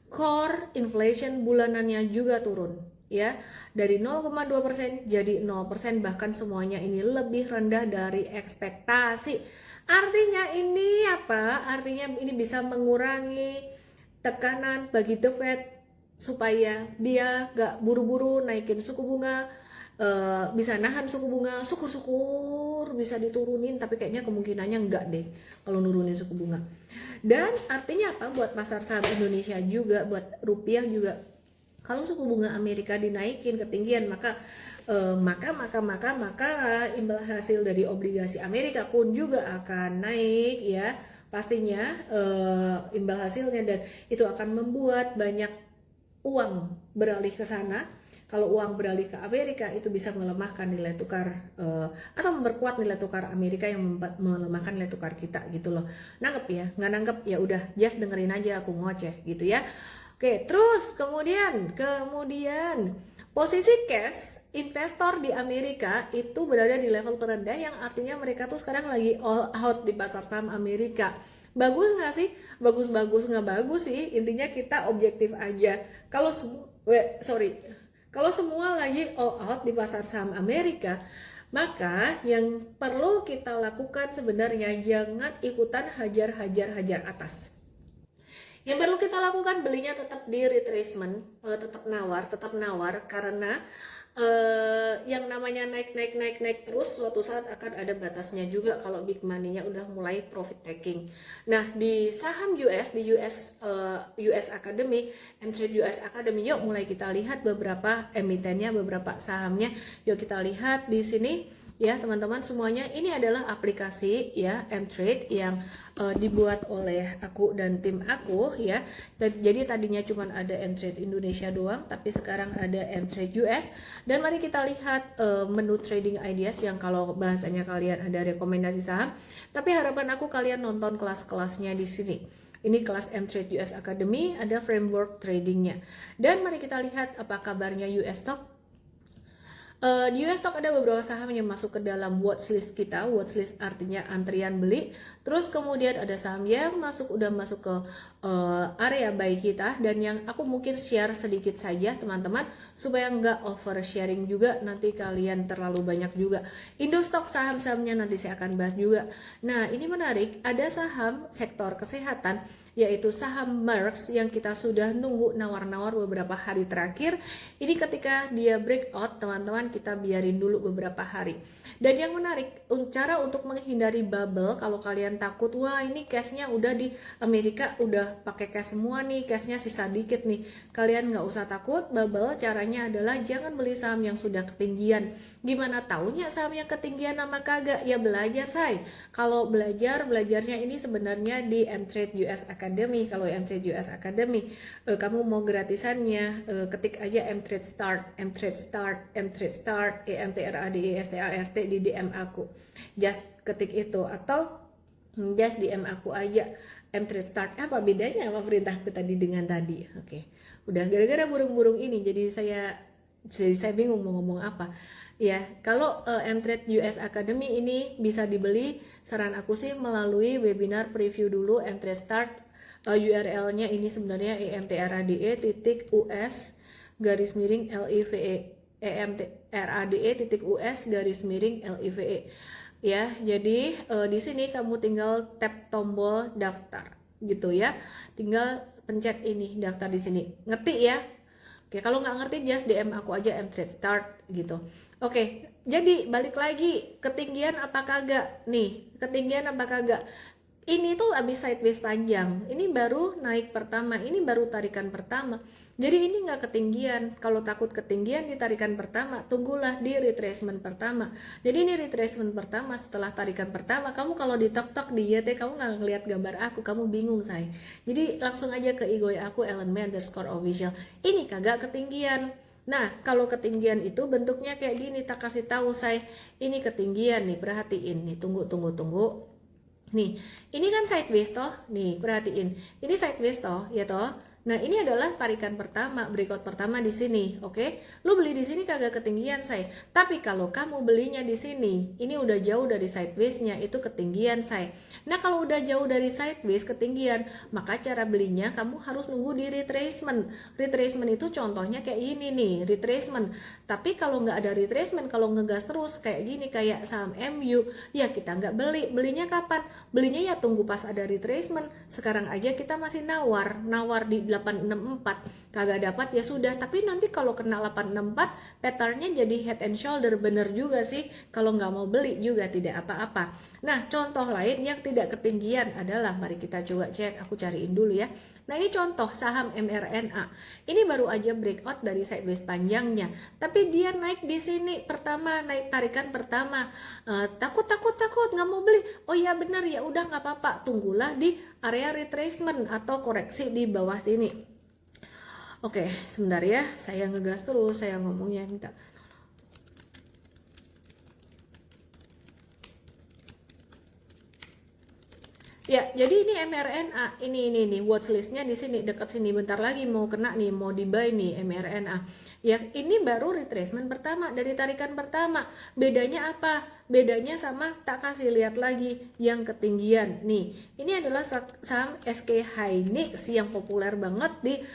S1: Core inflation bulanannya juga turun. Ya, dari 0,2% jadi 0%, bahkan semuanya ini lebih rendah dari ekspektasi. Artinya ini apa? Artinya ini bisa mengurangi tekanan bagi The Fed supaya dia gak buru-buru naikin suku bunga, bisa nahan suku bunga, syukur-syukur bisa diturunin, tapi kayaknya kemungkinannya enggak deh kalau nurunin suku bunga. Dan artinya apa? Buat pasar saham Indonesia juga, buat rupiah juga, kalau suku bunga Amerika dinaikin ketinggian, maka imbal hasil dari obligasi Amerika pun juga akan naik ya, pastinya imbal hasilnya, dan itu akan membuat banyak uang beralih ke sana. Kalau uang beralih ke Amerika itu bisa melemahkan nilai tukar atau memperkuat nilai tukar Amerika yang melemahkan nilai tukar kita gitu loh. Nangkep ya? Nggak nangkep ya udah, just dengerin aja aku ngoceh gitu ya. Oke, terus kemudian posisi cash investor di Amerika itu berada di level terendah, yang artinya mereka tuh sekarang lagi all out di pasar saham Amerika. Bagus nggak sih? Bagus nggak bagus sih. Intinya kita objektif aja. Kalau semua lagi all out di pasar saham Amerika, maka yang perlu kita lakukan sebenarnya jangan ikutan hajar atas. Yang perlu kita lakukan, belinya tetap di retracement, tetap nawar, karena yang namanya naik terus, suatu saat akan ada batasnya juga kalau big money-nya udah mulai profit taking. Nah, di saham US, di US Academy, mtrade US Academy, yuk mulai kita lihat beberapa emitennya, beberapa sahamnya. Yuk kita lihat di sini. ya teman-teman semuanya. Ini adalah aplikasi ya mTrade yang dibuat oleh aku dan tim aku ya. Jadi tadinya cuma ada mTrade Indonesia doang, tapi sekarang ada mTrade US. Dan mari kita lihat menu trading ideas yang kalau bahasanya kalian ada rekomendasi saham. Tapi harapan aku kalian nonton kelas-kelasnya di sini. Ini kelas mTrade US Academy, ada framework tradingnya. Dan mari kita lihat apa kabarnya US stock. Di US stock ada beberapa saham yang masuk ke dalam watchlist kita. Watchlist artinya antrian beli. Terus kemudian ada saham yang udah masuk ke area buy kita. Dan yang aku mungkin share sedikit saja teman-teman, supaya nggak over sharing juga, nanti kalian terlalu banyak juga. Indo stock saham-sahamnya nanti saya akan bahas juga. Nah ini menarik, ada saham sektor kesehatan, yaitu saham Merck yang kita sudah nunggu nawar-nawar beberapa hari terakhir. Ini ketika dia breakout teman-teman, kita biarin dulu beberapa hari. Dan yang menarik, cara untuk menghindari bubble, kalau kalian takut wah ini cashnya udah di Amerika udah pakai cash semua nih, cashnya sisa dikit nih, kalian nggak usah takut bubble. Caranya adalah jangan beli saham yang sudah ketinggian. Gimana taunya saham yang ketinggian nama kagak? Ya belajar say. Kalau belajarnya ini sebenarnya di mTrade US Academy. Kalau mTrade US Academy kamu mau gratisannya, ketik aja mTrade Start, mTrade Start, mTrade Start, EMTRADESTART di DM aku. Just ketik itu, atau just DM aku aja mTrade Start. Apa bedanya sama perintahku tadi dengan tadi? Oke. Udah gara-gara burung-burung ini jadi saya bingung mau ngomong apa. Ya, kalau mTrade US Academy ini bisa dibeli, saran aku sih melalui webinar preview dulu mTrade Start. URL-nya ini sebenarnya emtrade.us/live emtrade.us/live ya. Jadi di sini kamu tinggal tap tombol daftar gitu ya, tinggal pencet ini daftar di sini, ngerti ya. Oke, kalau nggak ngerti just DM aku aja mTrade Start gitu. Oke, jadi balik lagi, ketinggian apa kagak nih, ketinggian apa kagak. Ini tuh abis sideways panjang, ini baru naik pertama, ini baru tarikan pertama. Jadi ini nggak ketinggian. Kalau takut ketinggian di tarikan pertama, tunggulah di retracement pertama. Jadi ini retracement pertama setelah tarikan pertama. Kamu kalau di tok-tok di YT kamu nggak ngeliat gambar aku, kamu bingung say. Jadi langsung aja ke IG aku @ellen_official. Ini kagak ketinggian. Nah, kalau ketinggian itu bentuknya kayak gini, tak kasih tahu saya ini ketinggian nih, perhatiin nih, tunggu. Nih, ini kan sideways toh, nih perhatiin, ini sideways toh, ya toh. Nah, ini adalah tarikan pertama, breakout pertama di sini, oke? Lu beli di sini kagak ketinggian saya. Tapi kalau kamu belinya di sini, ini udah jauh dari sideways-nya, itu ketinggian saya. Nah, kalau udah jauh dari sideways ketinggian, maka cara belinya kamu harus nunggu di retracement. Retracement itu contohnya kayak ini nih, retracement. Tapi kalau nggak ada retracement, kalau ngegas terus kayak gini, kayak saham MU, ya kita nggak beli. Belinya kapan? Belinya ya tunggu pas ada retracement. Sekarang aja kita masih nawar di 864, kagak dapat ya sudah. Tapi nanti kalau kena 864, patternnya jadi head and shoulder, bener juga sih. Kalau nggak mau beli juga tidak apa-apa. Nah, contoh lain yang tidak ketinggian adalah, mari kita coba cek, aku cariin dulu ya. Nah, ini contoh saham mRNA. Ini baru aja breakout dari sideways panjangnya, tapi dia naik di sini pertama, naik tarikan pertama. Takut nggak mau beli. Oh ya benar, ya udah nggak apa-apa, tunggulah di area retracement atau koreksi di bawah sini. Oke, sebentar ya, saya ngegas terus, saya ngomongnya minta. Ya, jadi ini mRNA, ini watchlistnya di sini dekat sini, bentar lagi mau kena nih, mau di buy nih mRNA. Ya, ini baru retracement pertama dari tarikan pertama. Bedanya apa? Bedanya sama, tak kasih lihat lagi yang ketinggian. Nih, ini adalah saham SK Hynix yang populer banget di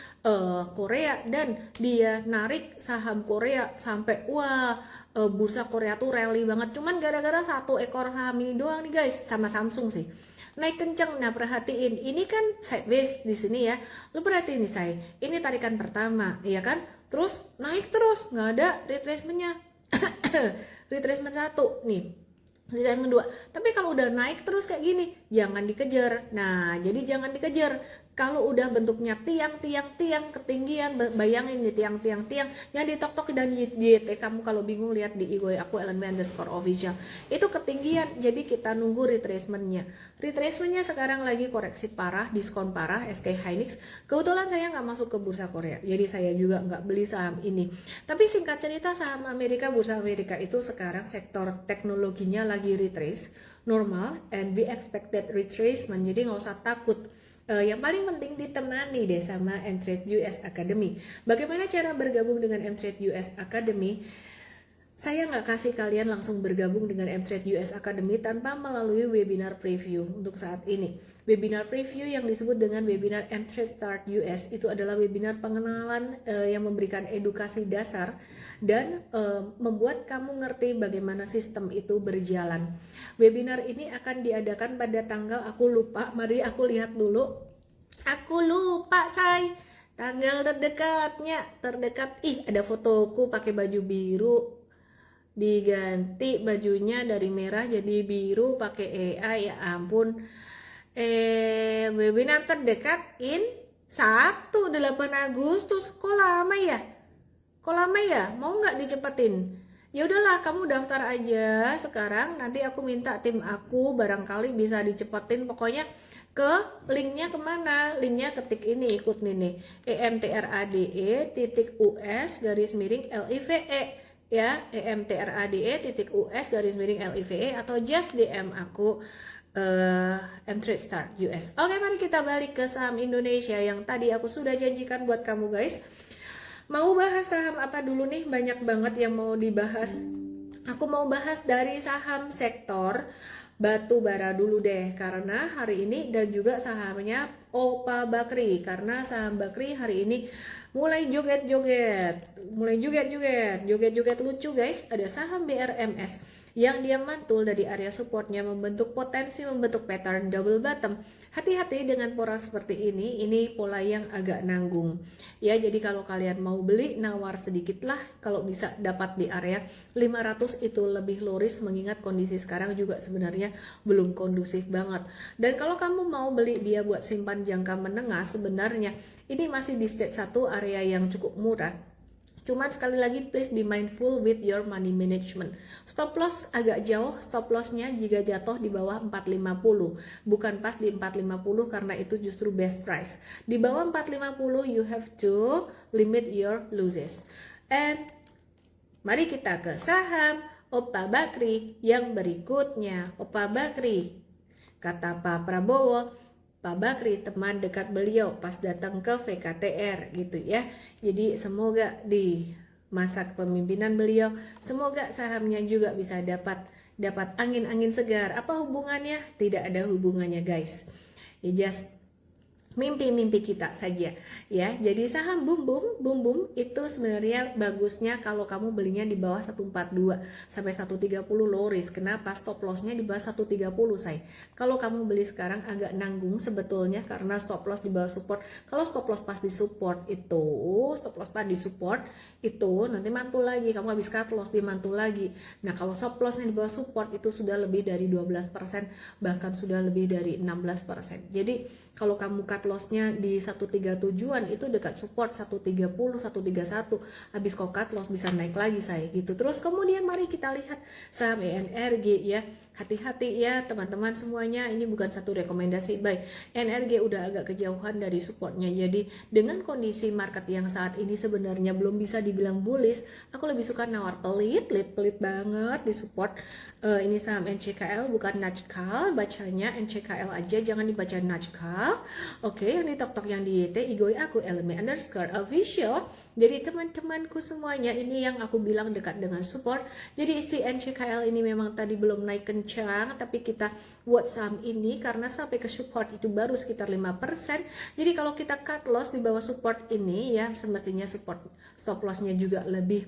S1: Korea, dan dia narik saham Korea sampai bursa Korea tuh rally banget. Cuman gara-gara satu ekor saham ini doang nih guys, sama Samsung sih. Naik kenceng. Nah, perhatiin, ini kan sideways di sini ya. Lu perhatiin nih saya, ini tarikan pertama, ya kan? Terus naik terus, nggak ada retracementnya. Retracement 1 nih, retracement 2. Tapi kalau udah naik terus kayak gini, jangan dikejar. Nah, jadi jangan dikejar. Kalau udah bentuknya tiang ketinggian, bayangin nih tiang yang di TokTok dan di YT, kamu kalau bingung lihat di IG aku @LMB_official. Itu ketinggian, jadi kita nunggu retracementnya. Retracementnya sekarang lagi koreksi parah, diskon parah SK Hynix. Kebetulan saya nggak masuk ke bursa Korea, jadi saya juga nggak beli saham ini. Tapi singkat cerita, saham Amerika, bursa Amerika itu sekarang sektor teknologinya lagi retrace normal and we expected retracement, jadi nggak usah takut. Yang paling penting ditemani deh sama Mtrade US Academy. Bagaimana cara bergabung dengan Mtrade US Academy? Saya nggak kasih kalian langsung bergabung dengan Mtrade US Academy tanpa melalui webinar preview untuk saat ini. Webinar preview yang disebut dengan webinar Mtrade Start US itu adalah webinar pengenalan yang memberikan edukasi dasar dan membuat kamu ngerti bagaimana sistem itu berjalan. Webinar ini akan diadakan pada tanggal, aku lupa, mari aku lihat dulu. Aku lupa, say. Tanggal terdekat. Ih, ada fotoku pakai baju biru. Diganti bajunya dari merah jadi biru pakai AI, ya ampun. Webinar terdekat Sabtu 8 Agustus. Kok lama ya? Mau nggak dicepetin? Ya udahlah, kamu daftar aja sekarang. Nanti aku minta tim aku barangkali bisa dicepetin. Pokoknya ke linknya kemana? Linknya ketik ini, ikut nih emtrade.us_live ya, emtrade.us_live atau just DM aku Mtrade Start US. Oke, mari kita balik ke saham Indonesia yang tadi aku sudah janjikan buat kamu guys. Mau bahas saham apa dulu nih? Banyak banget yang mau dibahas. Aku mau bahas dari saham sektor batu bara dulu deh, karena hari ini, dan juga sahamnya Opa Bakri, karena saham Bakri hari ini mulai joget-joget lucu guys. Ada saham BRMS yang dia mantul dari area supportnya, membentuk pattern double bottom. Hati-hati dengan pola seperti ini pola yang agak nanggung ya. Jadi kalau kalian mau beli, nawar sedikit lah, kalau bisa dapat di area 500 itu lebih low risk, mengingat kondisi sekarang juga sebenarnya belum kondusif banget. Dan kalau kamu mau beli dia buat simpan jangka menengah, sebenarnya ini masih di stage 1, area yang cukup murah. Cuman sekali lagi, please be mindful with your money management. Stop loss agak jauh, stop lossnya jika jatuh di bawah 450, bukan pas di 450 karena itu justru best price. Di bawah 450 you have to limit your losses. And mari kita ke saham Opa Bakri yang berikutnya. Opa Bakri, kata Pak Prabowo, Pak Bakri teman dekat beliau pas datang ke VKTR gitu ya. Jadi semoga di masa kepemimpinan beliau, semoga sahamnya juga bisa dapat angin-angin segar. Apa hubungannya? Tidak ada hubungannya guys. Ya just mimpi-mimpi kita saja ya. Jadi saham Bum itu sebenarnya bagusnya kalau kamu belinya di bawah 142 sampai 130 low risk. Kenapa? Stop lossnya di bawah 130 say. Kalau kamu beli sekarang agak nanggung sebetulnya karena stop loss di bawah support. Kalau stop loss pas di support itu nanti mantul lagi, kamu habis cut loss dia mantul lagi. Nah kalau stop lossnya di bawah support itu sudah lebih dari 12%, bahkan sudah lebih dari 16%. Jadi kalau kamu cut lossnya di 137-an itu dekat support 130, 131, habis kok cut loss bisa naik lagi saya gitu. Terus kemudian mari kita lihat saham ENRG ya. Hati-hati ya teman-teman semuanya, ini bukan satu rekomendasi buy. ENRG udah agak kejauhan dari supportnya. Jadi dengan kondisi market yang saat ini sebenarnya belum bisa dibilang bullish, aku lebih suka nawar pelit banget di support. Ini saham NCKL bukan Najkal, bacanya NCKL aja, jangan dibaca Najkal. Oke, yang di TokTok yang di YT igoi aku LMB_official. Jadi teman-temanku semuanya, ini yang aku bilang dekat dengan support. Jadi si NCKL ini memang tadi belum naik kencang, tapi kita buat saham ini karena sampai ke support itu baru sekitar 5%. Jadi kalau kita cut loss di bawah support ini ya, semestinya support stop lossnya juga lebih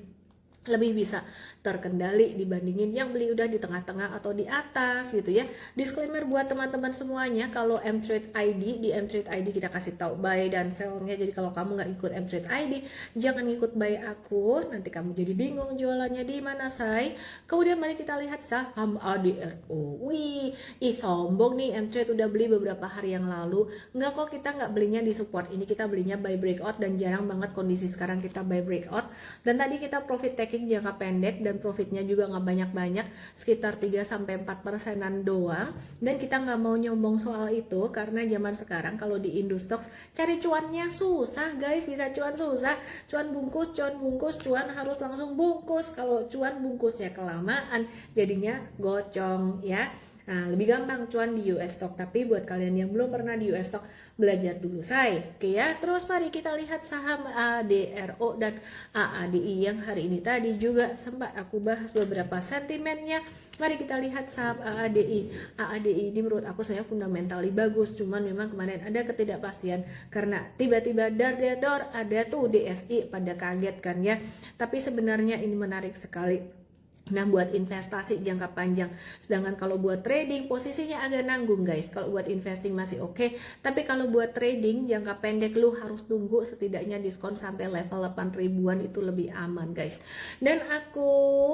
S1: lebih bisa terkendali dibandingin yang beli udah di tengah-tengah atau di atas gitu ya. Disclaimer buat teman-teman semuanya, kalau Mtrade ID, di Mtrade ID kita kasih tahu buy dan sell-nya. Jadi kalau kamu nggak ikut Mtrade ID, jangan ikut buy aku, nanti kamu jadi bingung jualannya di mana, say. Kemudian mari kita lihat saham ADRO. Wih, sombong nih, Mtrade udah beli beberapa hari yang lalu. Nggak kok, kita nggak belinya di support ini, kita belinya buy breakout, dan jarang banget kondisi sekarang kita buy breakout. Dan tadi kita profit taking jangka pendek dan profitnya juga nggak banyak-banyak, sekitar 3-4%an doang. Dan kita nggak mau nyombong soal itu karena zaman sekarang kalau di Industox cari cuannya susah guys, bisa cuan susah, cuan bungkus, cuan harus langsung bungkus. Kalau cuan bungkusnya kelamaan jadinya gocong ya. Nah, lebih gampang cuan di US stock, tapi buat kalian yang belum pernah di US stock, belajar dulu say. Oke ya, terus mari kita lihat saham ADRO dan AADI yang hari ini tadi juga sempat aku bahas beberapa sentimennya. Mari kita lihat saham AADI. AADI ini menurut aku saya fundamentally bagus, cuman memang kemarin ada ketidakpastian karena tiba-tiba dar ada tuh DSI, pada kaget kan ya. Tapi sebenarnya ini menarik sekali. Nah, buat investasi jangka panjang. Sedangkan kalau buat trading posisinya agak nanggung guys. Kalau buat investing masih oke, tapi kalau buat trading jangka pendek lu harus tunggu setidaknya diskon sampai level 8 ribuan, itu lebih aman guys. Dan aku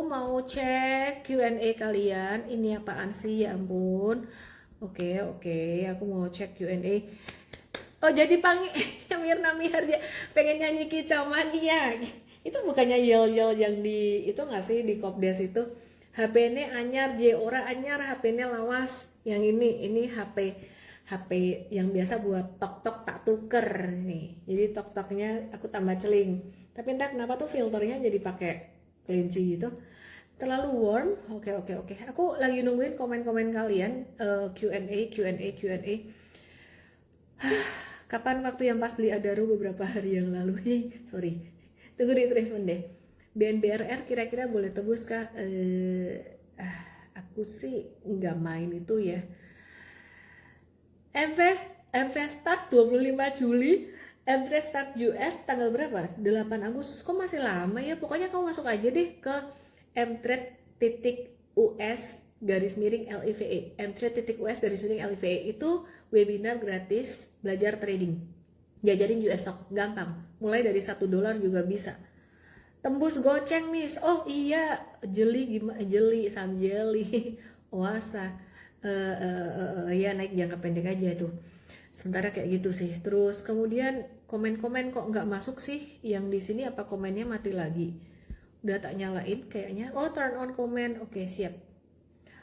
S1: mau cek Q&A kalian. Ini apaan sih, ya ampun. Oke, aku mau cek Q&A. Oh, jadi Mirna Miharja pengen nyanyi kicau mania. Itu bukannya yel-yel yang di itu nggak sih, di Kopdes itu? HP ini anyar, ora anyar, HP ini lawas. Yang ini HP yang biasa buat tok-tok tak tuker nih. Jadi tok-toknya aku tambah celing. Tapi entah kenapa tuh filternya jadi pakai kelinci gitu. Terlalu warm. Oke. Aku lagi nungguin komen-komen kalian, Q&A. Kapan waktu yang pas beli Adaro beberapa hari yang lalu nih? Sorry. Tunggu di treatment deh. BNBRR kira-kira boleh tebus kah? Aku sih nggak main itu ya. MVest start 25 Juli. MVest start US tanggal berapa? 8 Agustus. Kok masih lama ya? Pokoknya kamu masuk aja deh ke mtrade.us garis miring LIVE. mtrade.us garis miring LIVE itu webinar gratis belajar trading. Jajarin US stock, gampang. Mulai dari $1 juga bisa. Tembus goceng, Miss. Oh iya, jeli, saham jeli. Oasa. Ya naik jangka pendek aja tuh. Sementara kayak gitu sih. Terus kemudian komen-komen kok nggak masuk sih? Yang di sini apa komennya mati lagi? Udah tak nyalain kayaknya. Oh, turn on comment. Oke, siap.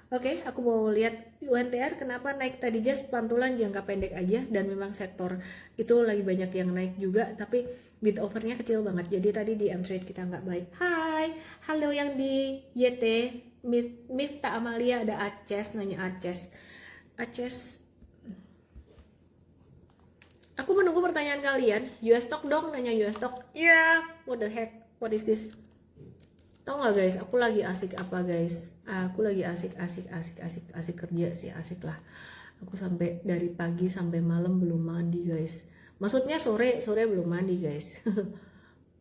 S1: Oke, aku mau lihat UNTR kenapa naik tadi, just pantulan jangka pendek aja, dan memang sektor itu lagi banyak yang naik juga, tapi bid overnya kecil banget. Jadi tadi di Mtrade kita nggak baik. Hai, halo yang di YT, Mifta Amalia, ada Aces, nanya Aces. Aku menunggu pertanyaan kalian. US stock dong, nanya US stock. Yeah, what the heck, what is this? Tau nggak guys, aku lagi asik apa guys? Aku lagi asik kerja sih, asik lah. Aku sampai dari pagi sampai malam belum mandi guys. Maksudnya sore belum mandi guys.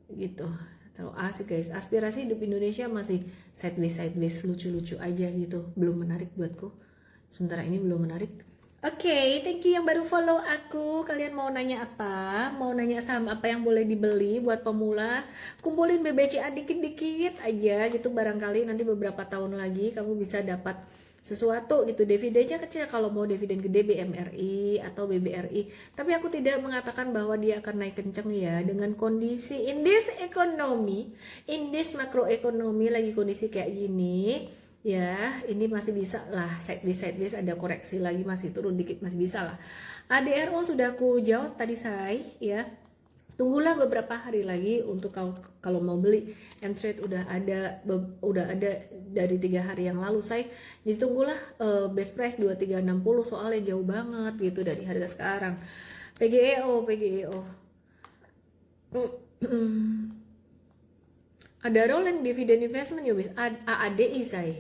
S1: Gitu. Terlalu asik guys. Aspirasi hidup Indonesia masih sideways lucu-lucu aja gitu. Belum menarik buatku. Sementara ini belum menarik. Oke, thank you yang baru follow aku. Kalian mau nanya apa? Mau nanya saham apa yang boleh dibeli buat pemula? Kumpulin BBCA dikit-dikit aja gitu, barangkali nanti beberapa tahun lagi kamu bisa dapat sesuatu gitu. Dividennya kecil kalau mau dividen gede, BMRI atau BBRI. Tapi aku tidak mengatakan bahwa dia akan naik kenceng ya, dengan kondisi in this makroekonomi lagi kondisi kayak gini. Ya, ini masih bisa lah, sideways ada koreksi lagi, masih turun dikit, masih bisa lah. ADRO sudah aku jawab tadi saya ya. Tunggulah beberapa hari lagi untuk kalau mau beli. Mtrade udah ada dari 3 hari yang lalu saya. Jadi tunggulah best price 2360, soalnya jauh banget gitu dari harga sekarang. PGEO. Ada rolling dividend investment ya bis, AADI saya.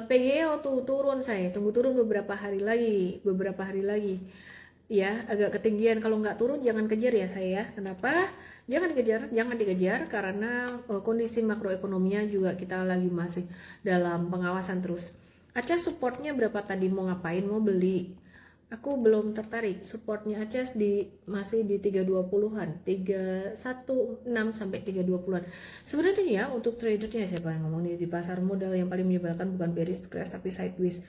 S1: PGEO tuh turun, saya tunggu turun beberapa hari lagi ya, agak ketinggian. Kalau nggak turun jangan kejar ya saya. Kenapa? Jangan dikejar karena kondisi makroekonominya juga kita lagi masih dalam pengawasan terus. Aceh supportnya berapa tadi, mau ngapain, mau beli? Aku belum tertarik. Supportnya Aceh masih di 320-an, 316 sampai 320-an. Sebenarnya untuk tradernya, siapa yang ngomong di pasar modal yang paling menyebalkan bukan bearish crash tapi sideways.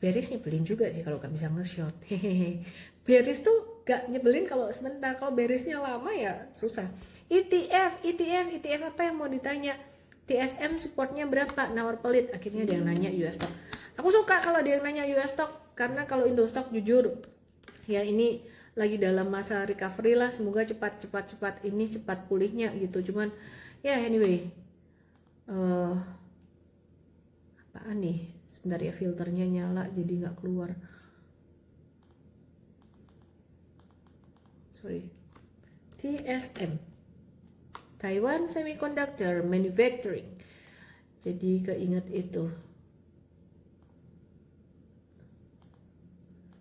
S1: Bearish nyebelin juga sih kalau gak bisa nge-short. Hehehe. Bearish tuh gak nyebelin kalau sebentar, kalau bearishnya lama ya susah. ETF apa yang mau ditanya? TSM supportnya berapa? Nawar pelit. Akhirnya dia yang nanya US stock. Aku suka kalau dia yang nanya US stock, karena kalau Indo stock jujur ya ini lagi dalam masa recovery lah. Semoga cepat ini cepat pulihnya gitu. Cuman ya anyway, apaan nih? Sebentar ya, filternya nyala jadi nggak keluar. Sorry. TSM, Taiwan Semiconductor Manufacturing. Jadi keinget itu.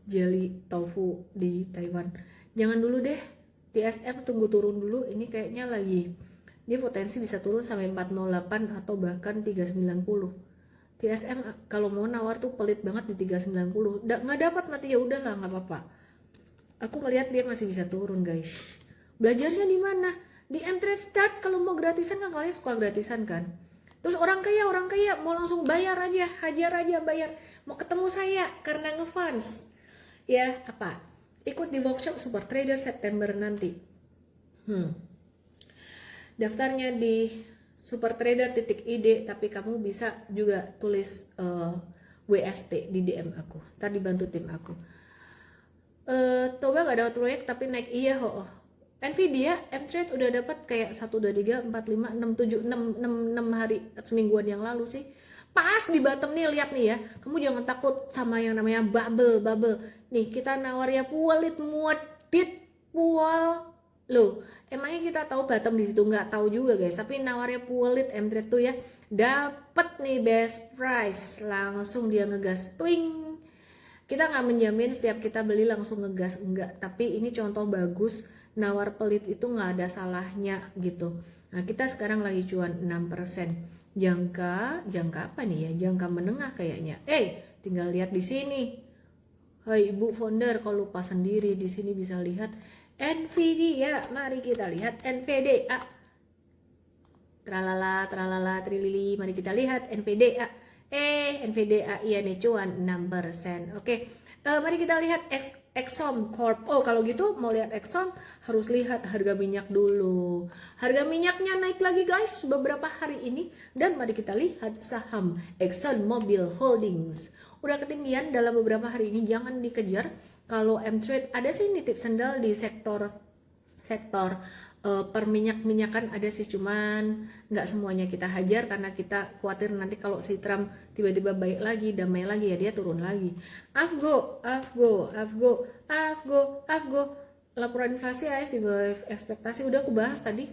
S1: Jelly tofu di Taiwan. Jangan dulu deh. TSM tunggu turun dulu. Ini kayaknya lagi dia potensi bisa turun sampai 408 atau bahkan 390. TSM kalau mau nawar tuh pelit banget di 390. Nggak dapat mati ya udahlah, nggak apa-apa. Aku ngelihat dia masih bisa turun guys. Belajarnya di mana? Di M-Trade Start. Kalau mau gratisan kan, kalian suka gratisan kan? Terus orang kaya mau langsung bayar aja, hajar aja bayar. Mau ketemu saya karena ngefans. Ya apa? Ikut di workshop Super Trader September nanti. Daftarnya di supertrader.id, tapi kamu bisa juga tulis WST di DM aku. Tadi bantu tim aku. Coba gak dapat proyek tapi naik iya Nvidia M-Trade udah dapat kayak 1, 2, 3, 4, 5, 6, 7, 6 hari semingguan yang lalu sih. Pas di bottom nih, lihat nih ya. Kamu jangan takut sama yang namanya bubble. Nih kita nawar ya pualit muadit pual. Loh, emangnya kita tahu bottom di situ? Nggak tahu juga guys, tapi nawarnya pualit M-Trade tuh ya. Dapat nih best price, langsung dia ngegas twing. Kita nggak menjamin setiap kita beli langsung ngegas, enggak, tapi ini contoh bagus. Nawar pelit itu nggak ada salahnya gitu. Nah kita sekarang lagi cuan 6%. Jangka apa nih ya? Jangka menengah kayaknya. Tinggal lihat di sini. Hai Ibu founder, kalau lupa sendiri di sini bisa lihat Nvidia. Mari kita lihat NVDA. Tralala trilili. Mari kita lihat NVDA. NVDA iya nih cuan 6%. Oke. Mari kita lihat Exxon Corp. Oh kalau gitu mau lihat Exxon harus lihat harga minyak dulu. Harga minyaknya naik lagi guys beberapa hari ini. Dan mari kita lihat saham Exxon Mobil Holdings. Udah ketinggian dalam beberapa hari ini, jangan dikejar. Kalau M-Trade ada sih nitip sendal di sektor perminyak-minyakan ada sih, cuman nggak semuanya kita hajar karena kita khawatir nanti kalau si Trump tiba-tiba baik lagi, damai lagi ya dia turun lagi. Afgo. Laporan inflasi AS di bawah ekspektasi, udah aku bahas tadi.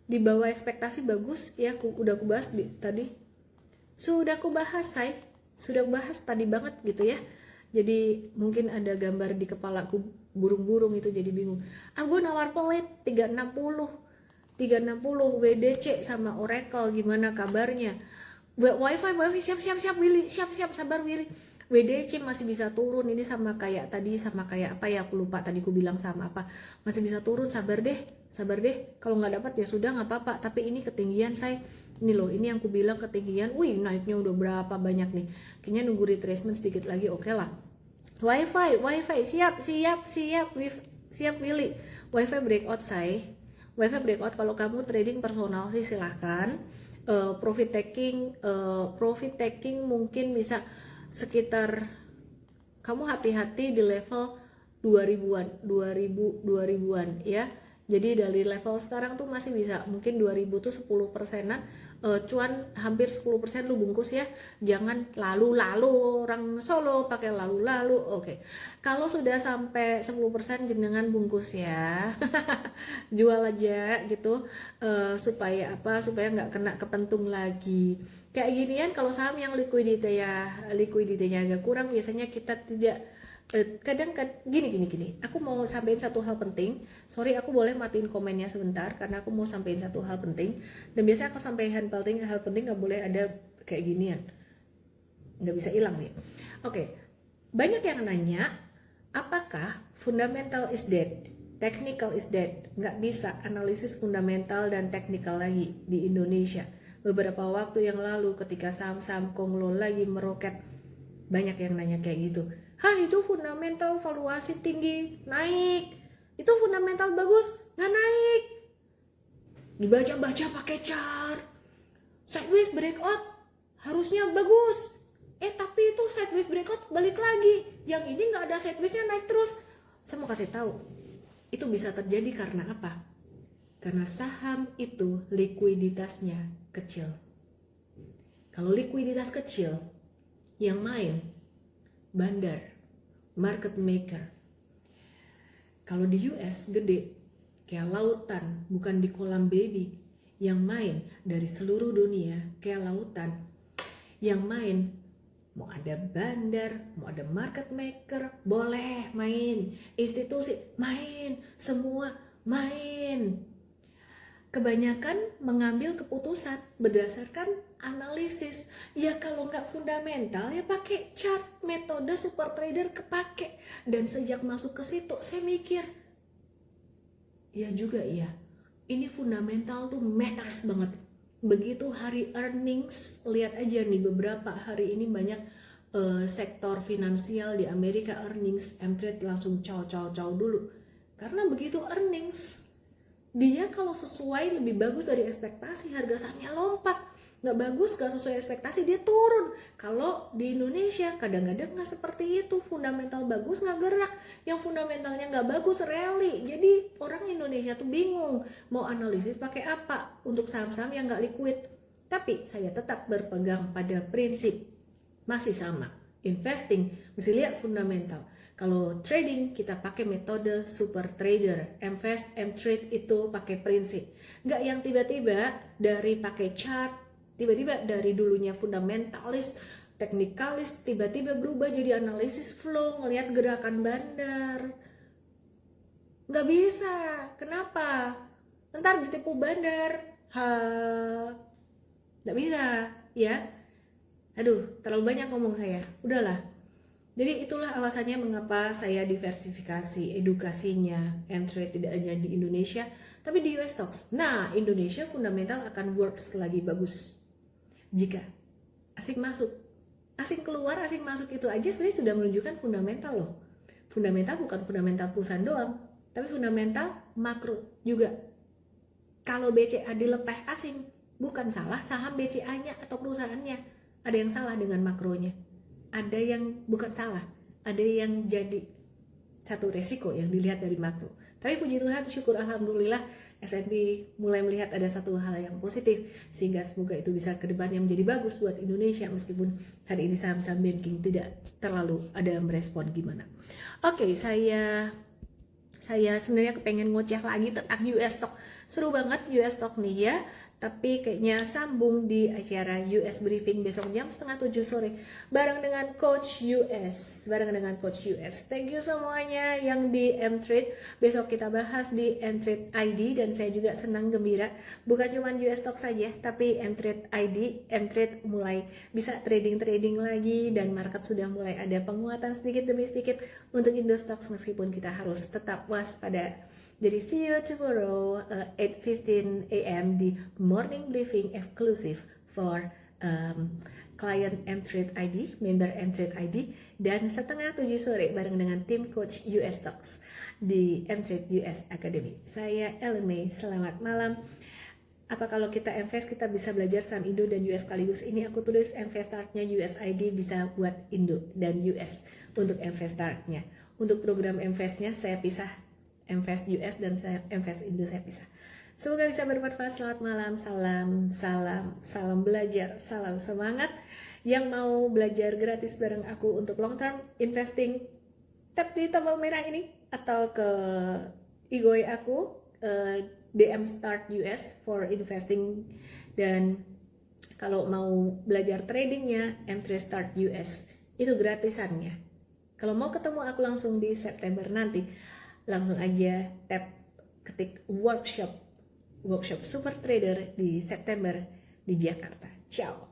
S1: Di bawah ekspektasi bagus ya, udah aku bahas tadi. Sudah aku bahas tadi banget gitu ya. Jadi mungkin ada gambar di kepalaku burung-burung itu jadi bingung. Aku nawar pelit 360 WDC sama Oracle, gimana kabarnya? Wifi siap Willy, siap sabar Willy. WDC masih bisa turun, ini sama kayak apa ya, aku lupa tadi aku bilang sama apa, masih bisa turun, sabar deh. Kalau nggak dapat ya sudah nggak apa-apa, tapi ini ketinggian ini loh, ini yang aku bilang ketinggian. Wih naiknya udah berapa banyak nih, kayaknya nunggu retracement sedikit lagi. Oke lah. Wifi siap Willy. Wifi breakout kalau kamu trading personal sih silahkan. Profit taking mungkin bisa sekitar, kamu hati-hati di level 2000-an ya. Jadi dari level sekarang tuh masih bisa, mungkin 2000 tuh 10%an, cuan hampir 10% lu bungkus ya. Jangan lalu-lalu, orang Solo pakai lalu-lalu. Oke. Kalau sudah sampai 10% jenengan bungkus ya. Jual aja gitu, supaya nggak kena kepentung lagi. Kayak ginian kalau saham yang likuiditinya agak kurang, biasanya kita tidak kadang gini, aku mau sampaikan satu hal penting. Sorry, aku boleh matiin komennya sebentar karena aku mau sampaikan satu hal penting. Dan biasanya aku sampaikan hal penting nggak boleh ada kayak ginian, nggak bisa hilang nih. Oke, banyak yang nanya apakah fundamental is dead, technical is dead. Nggak bisa analisis fundamental dan technical lagi di Indonesia. Beberapa waktu yang lalu ketika saham-saham Konglo lagi meroket, banyak yang nanya kayak gitu. Hah, itu fundamental valuasi tinggi naik, itu fundamental bagus nggak naik. Dibaca-baca pakai chart, sideways breakout harusnya bagus, tapi itu sideways breakout balik lagi, yang ini nggak ada sidewaysnya naik terus. Saya mau kasih tahu, itu bisa terjadi karena apa? Karena saham itu likuiditasnya kecil. Kalau likuiditas kecil, yang main bandar, market maker. Kalau di US gede, kayak lautan, bukan di kolam baby. Yang main dari seluruh dunia, kayak lautan. Yang main, mau ada bandar, mau ada market maker, boleh main. Institusi, main. Semua main. Kebanyakan mengambil keputusan berdasarkan analisis. Ya kalau nggak fundamental ya pakai chart, metode super trader kepake. Dan sejak masuk ke situ saya mikir, ya juga ya, ini fundamental tuh matters banget. Begitu hari earnings, lihat aja nih beberapa hari ini banyak sektor finansial di Amerika earnings, M-Trade langsung caw dulu. Karena begitu earnings, dia kalau sesuai lebih bagus dari ekspektasi, harga sahamnya lompat. Nggak bagus, nggak sesuai ekspektasi, dia turun. Kalau di Indonesia kadang-kadang nggak seperti itu. Fundamental bagus nggak gerak, yang fundamentalnya nggak bagus rally. Jadi orang Indonesia tuh bingung mau analisis pakai apa untuk saham-saham yang nggak liquid. Tapi saya tetap berpegang pada prinsip masih sama, investing mesti lihat fundamental. Kalau trading kita pakai metode super trader, invest, M-Trade itu pakai prinsip. Nggak yang tiba-tiba dari pakai chart, tiba-tiba dari dulunya fundamentalis, teknikalis, tiba-tiba berubah jadi analisis flow, ngelihat gerakan bandar. Nggak bisa, kenapa? Ntar ditipu bandar, nggak bisa, ya. Aduh, terlalu banyak ngomong saya, udahlah. Jadi itulah alasannya mengapa saya diversifikasi edukasinya M-Trade tidak hanya di Indonesia tapi di US stocks. Nah, Indonesia fundamental akan works lagi bagus jika asing masuk, asing keluar, asing masuk, itu aja sebenarnya sudah menunjukkan fundamental loh. Fundamental bukan fundamental perusahaan doang, tapi fundamental makro juga. Kalau BCA dilepeh asing, bukan salah saham BCA-nya atau perusahaannya, ada yang salah dengan makronya. Ada yang bukan salah, ada yang jadi satu resiko yang dilihat dari makro. Tapi puji Tuhan, syukur alhamdulillah S&P mulai melihat ada satu hal yang positif, sehingga semoga itu bisa ke depannya menjadi bagus buat Indonesia, meskipun hari ini saham-saham banking tidak terlalu ada merespon gimana. Oke, saya sebenarnya kepengen ngoceh lagi tentang US stock. Seru banget US stock nih ya. Tapi kayaknya sambung di acara US Briefing besok jam 6:30 sore bareng dengan Coach US. Thank you semuanya yang di M-Trade. Besok kita bahas di M-Trade ID, dan saya juga senang gembira bukan cuma US stock saja, tapi M-Trade ID, M-Trade mulai bisa trading lagi, dan market sudah mulai ada penguatan sedikit demi sedikit untuk Indo Stocks, meskipun kita harus tetap waspada. Jadi see you tomorrow 8:15 AM di morning briefing exclusive for client M-Trade ID, member M-Trade ID, dan 6:30 sore bareng dengan tim coach US Stocks di M-Trade US Academy. Saya Ellen May, selamat malam. Apa kalau kita invest kita bisa belajar saham Indo dan US sekaligus? Ini aku tulis investasinya US ID bisa buat Indo dan US untuk investasinya. Untuk program investnya saya pisah. Invest US dan saya invest Indo saya pisah. Semoga bisa bermanfaat. Selamat malam, salam belajar, salam semangat. Yang mau belajar gratis bareng aku untuk long term investing, tap di tombol merah ini atau ke IG aku DM Start US for investing. Dan kalau mau belajar tradingnya M3 Start US itu gratisannya. Kalau mau ketemu aku langsung di September nanti, langsung aja ketik workshop Super Trader di September di Jakarta. Ciao.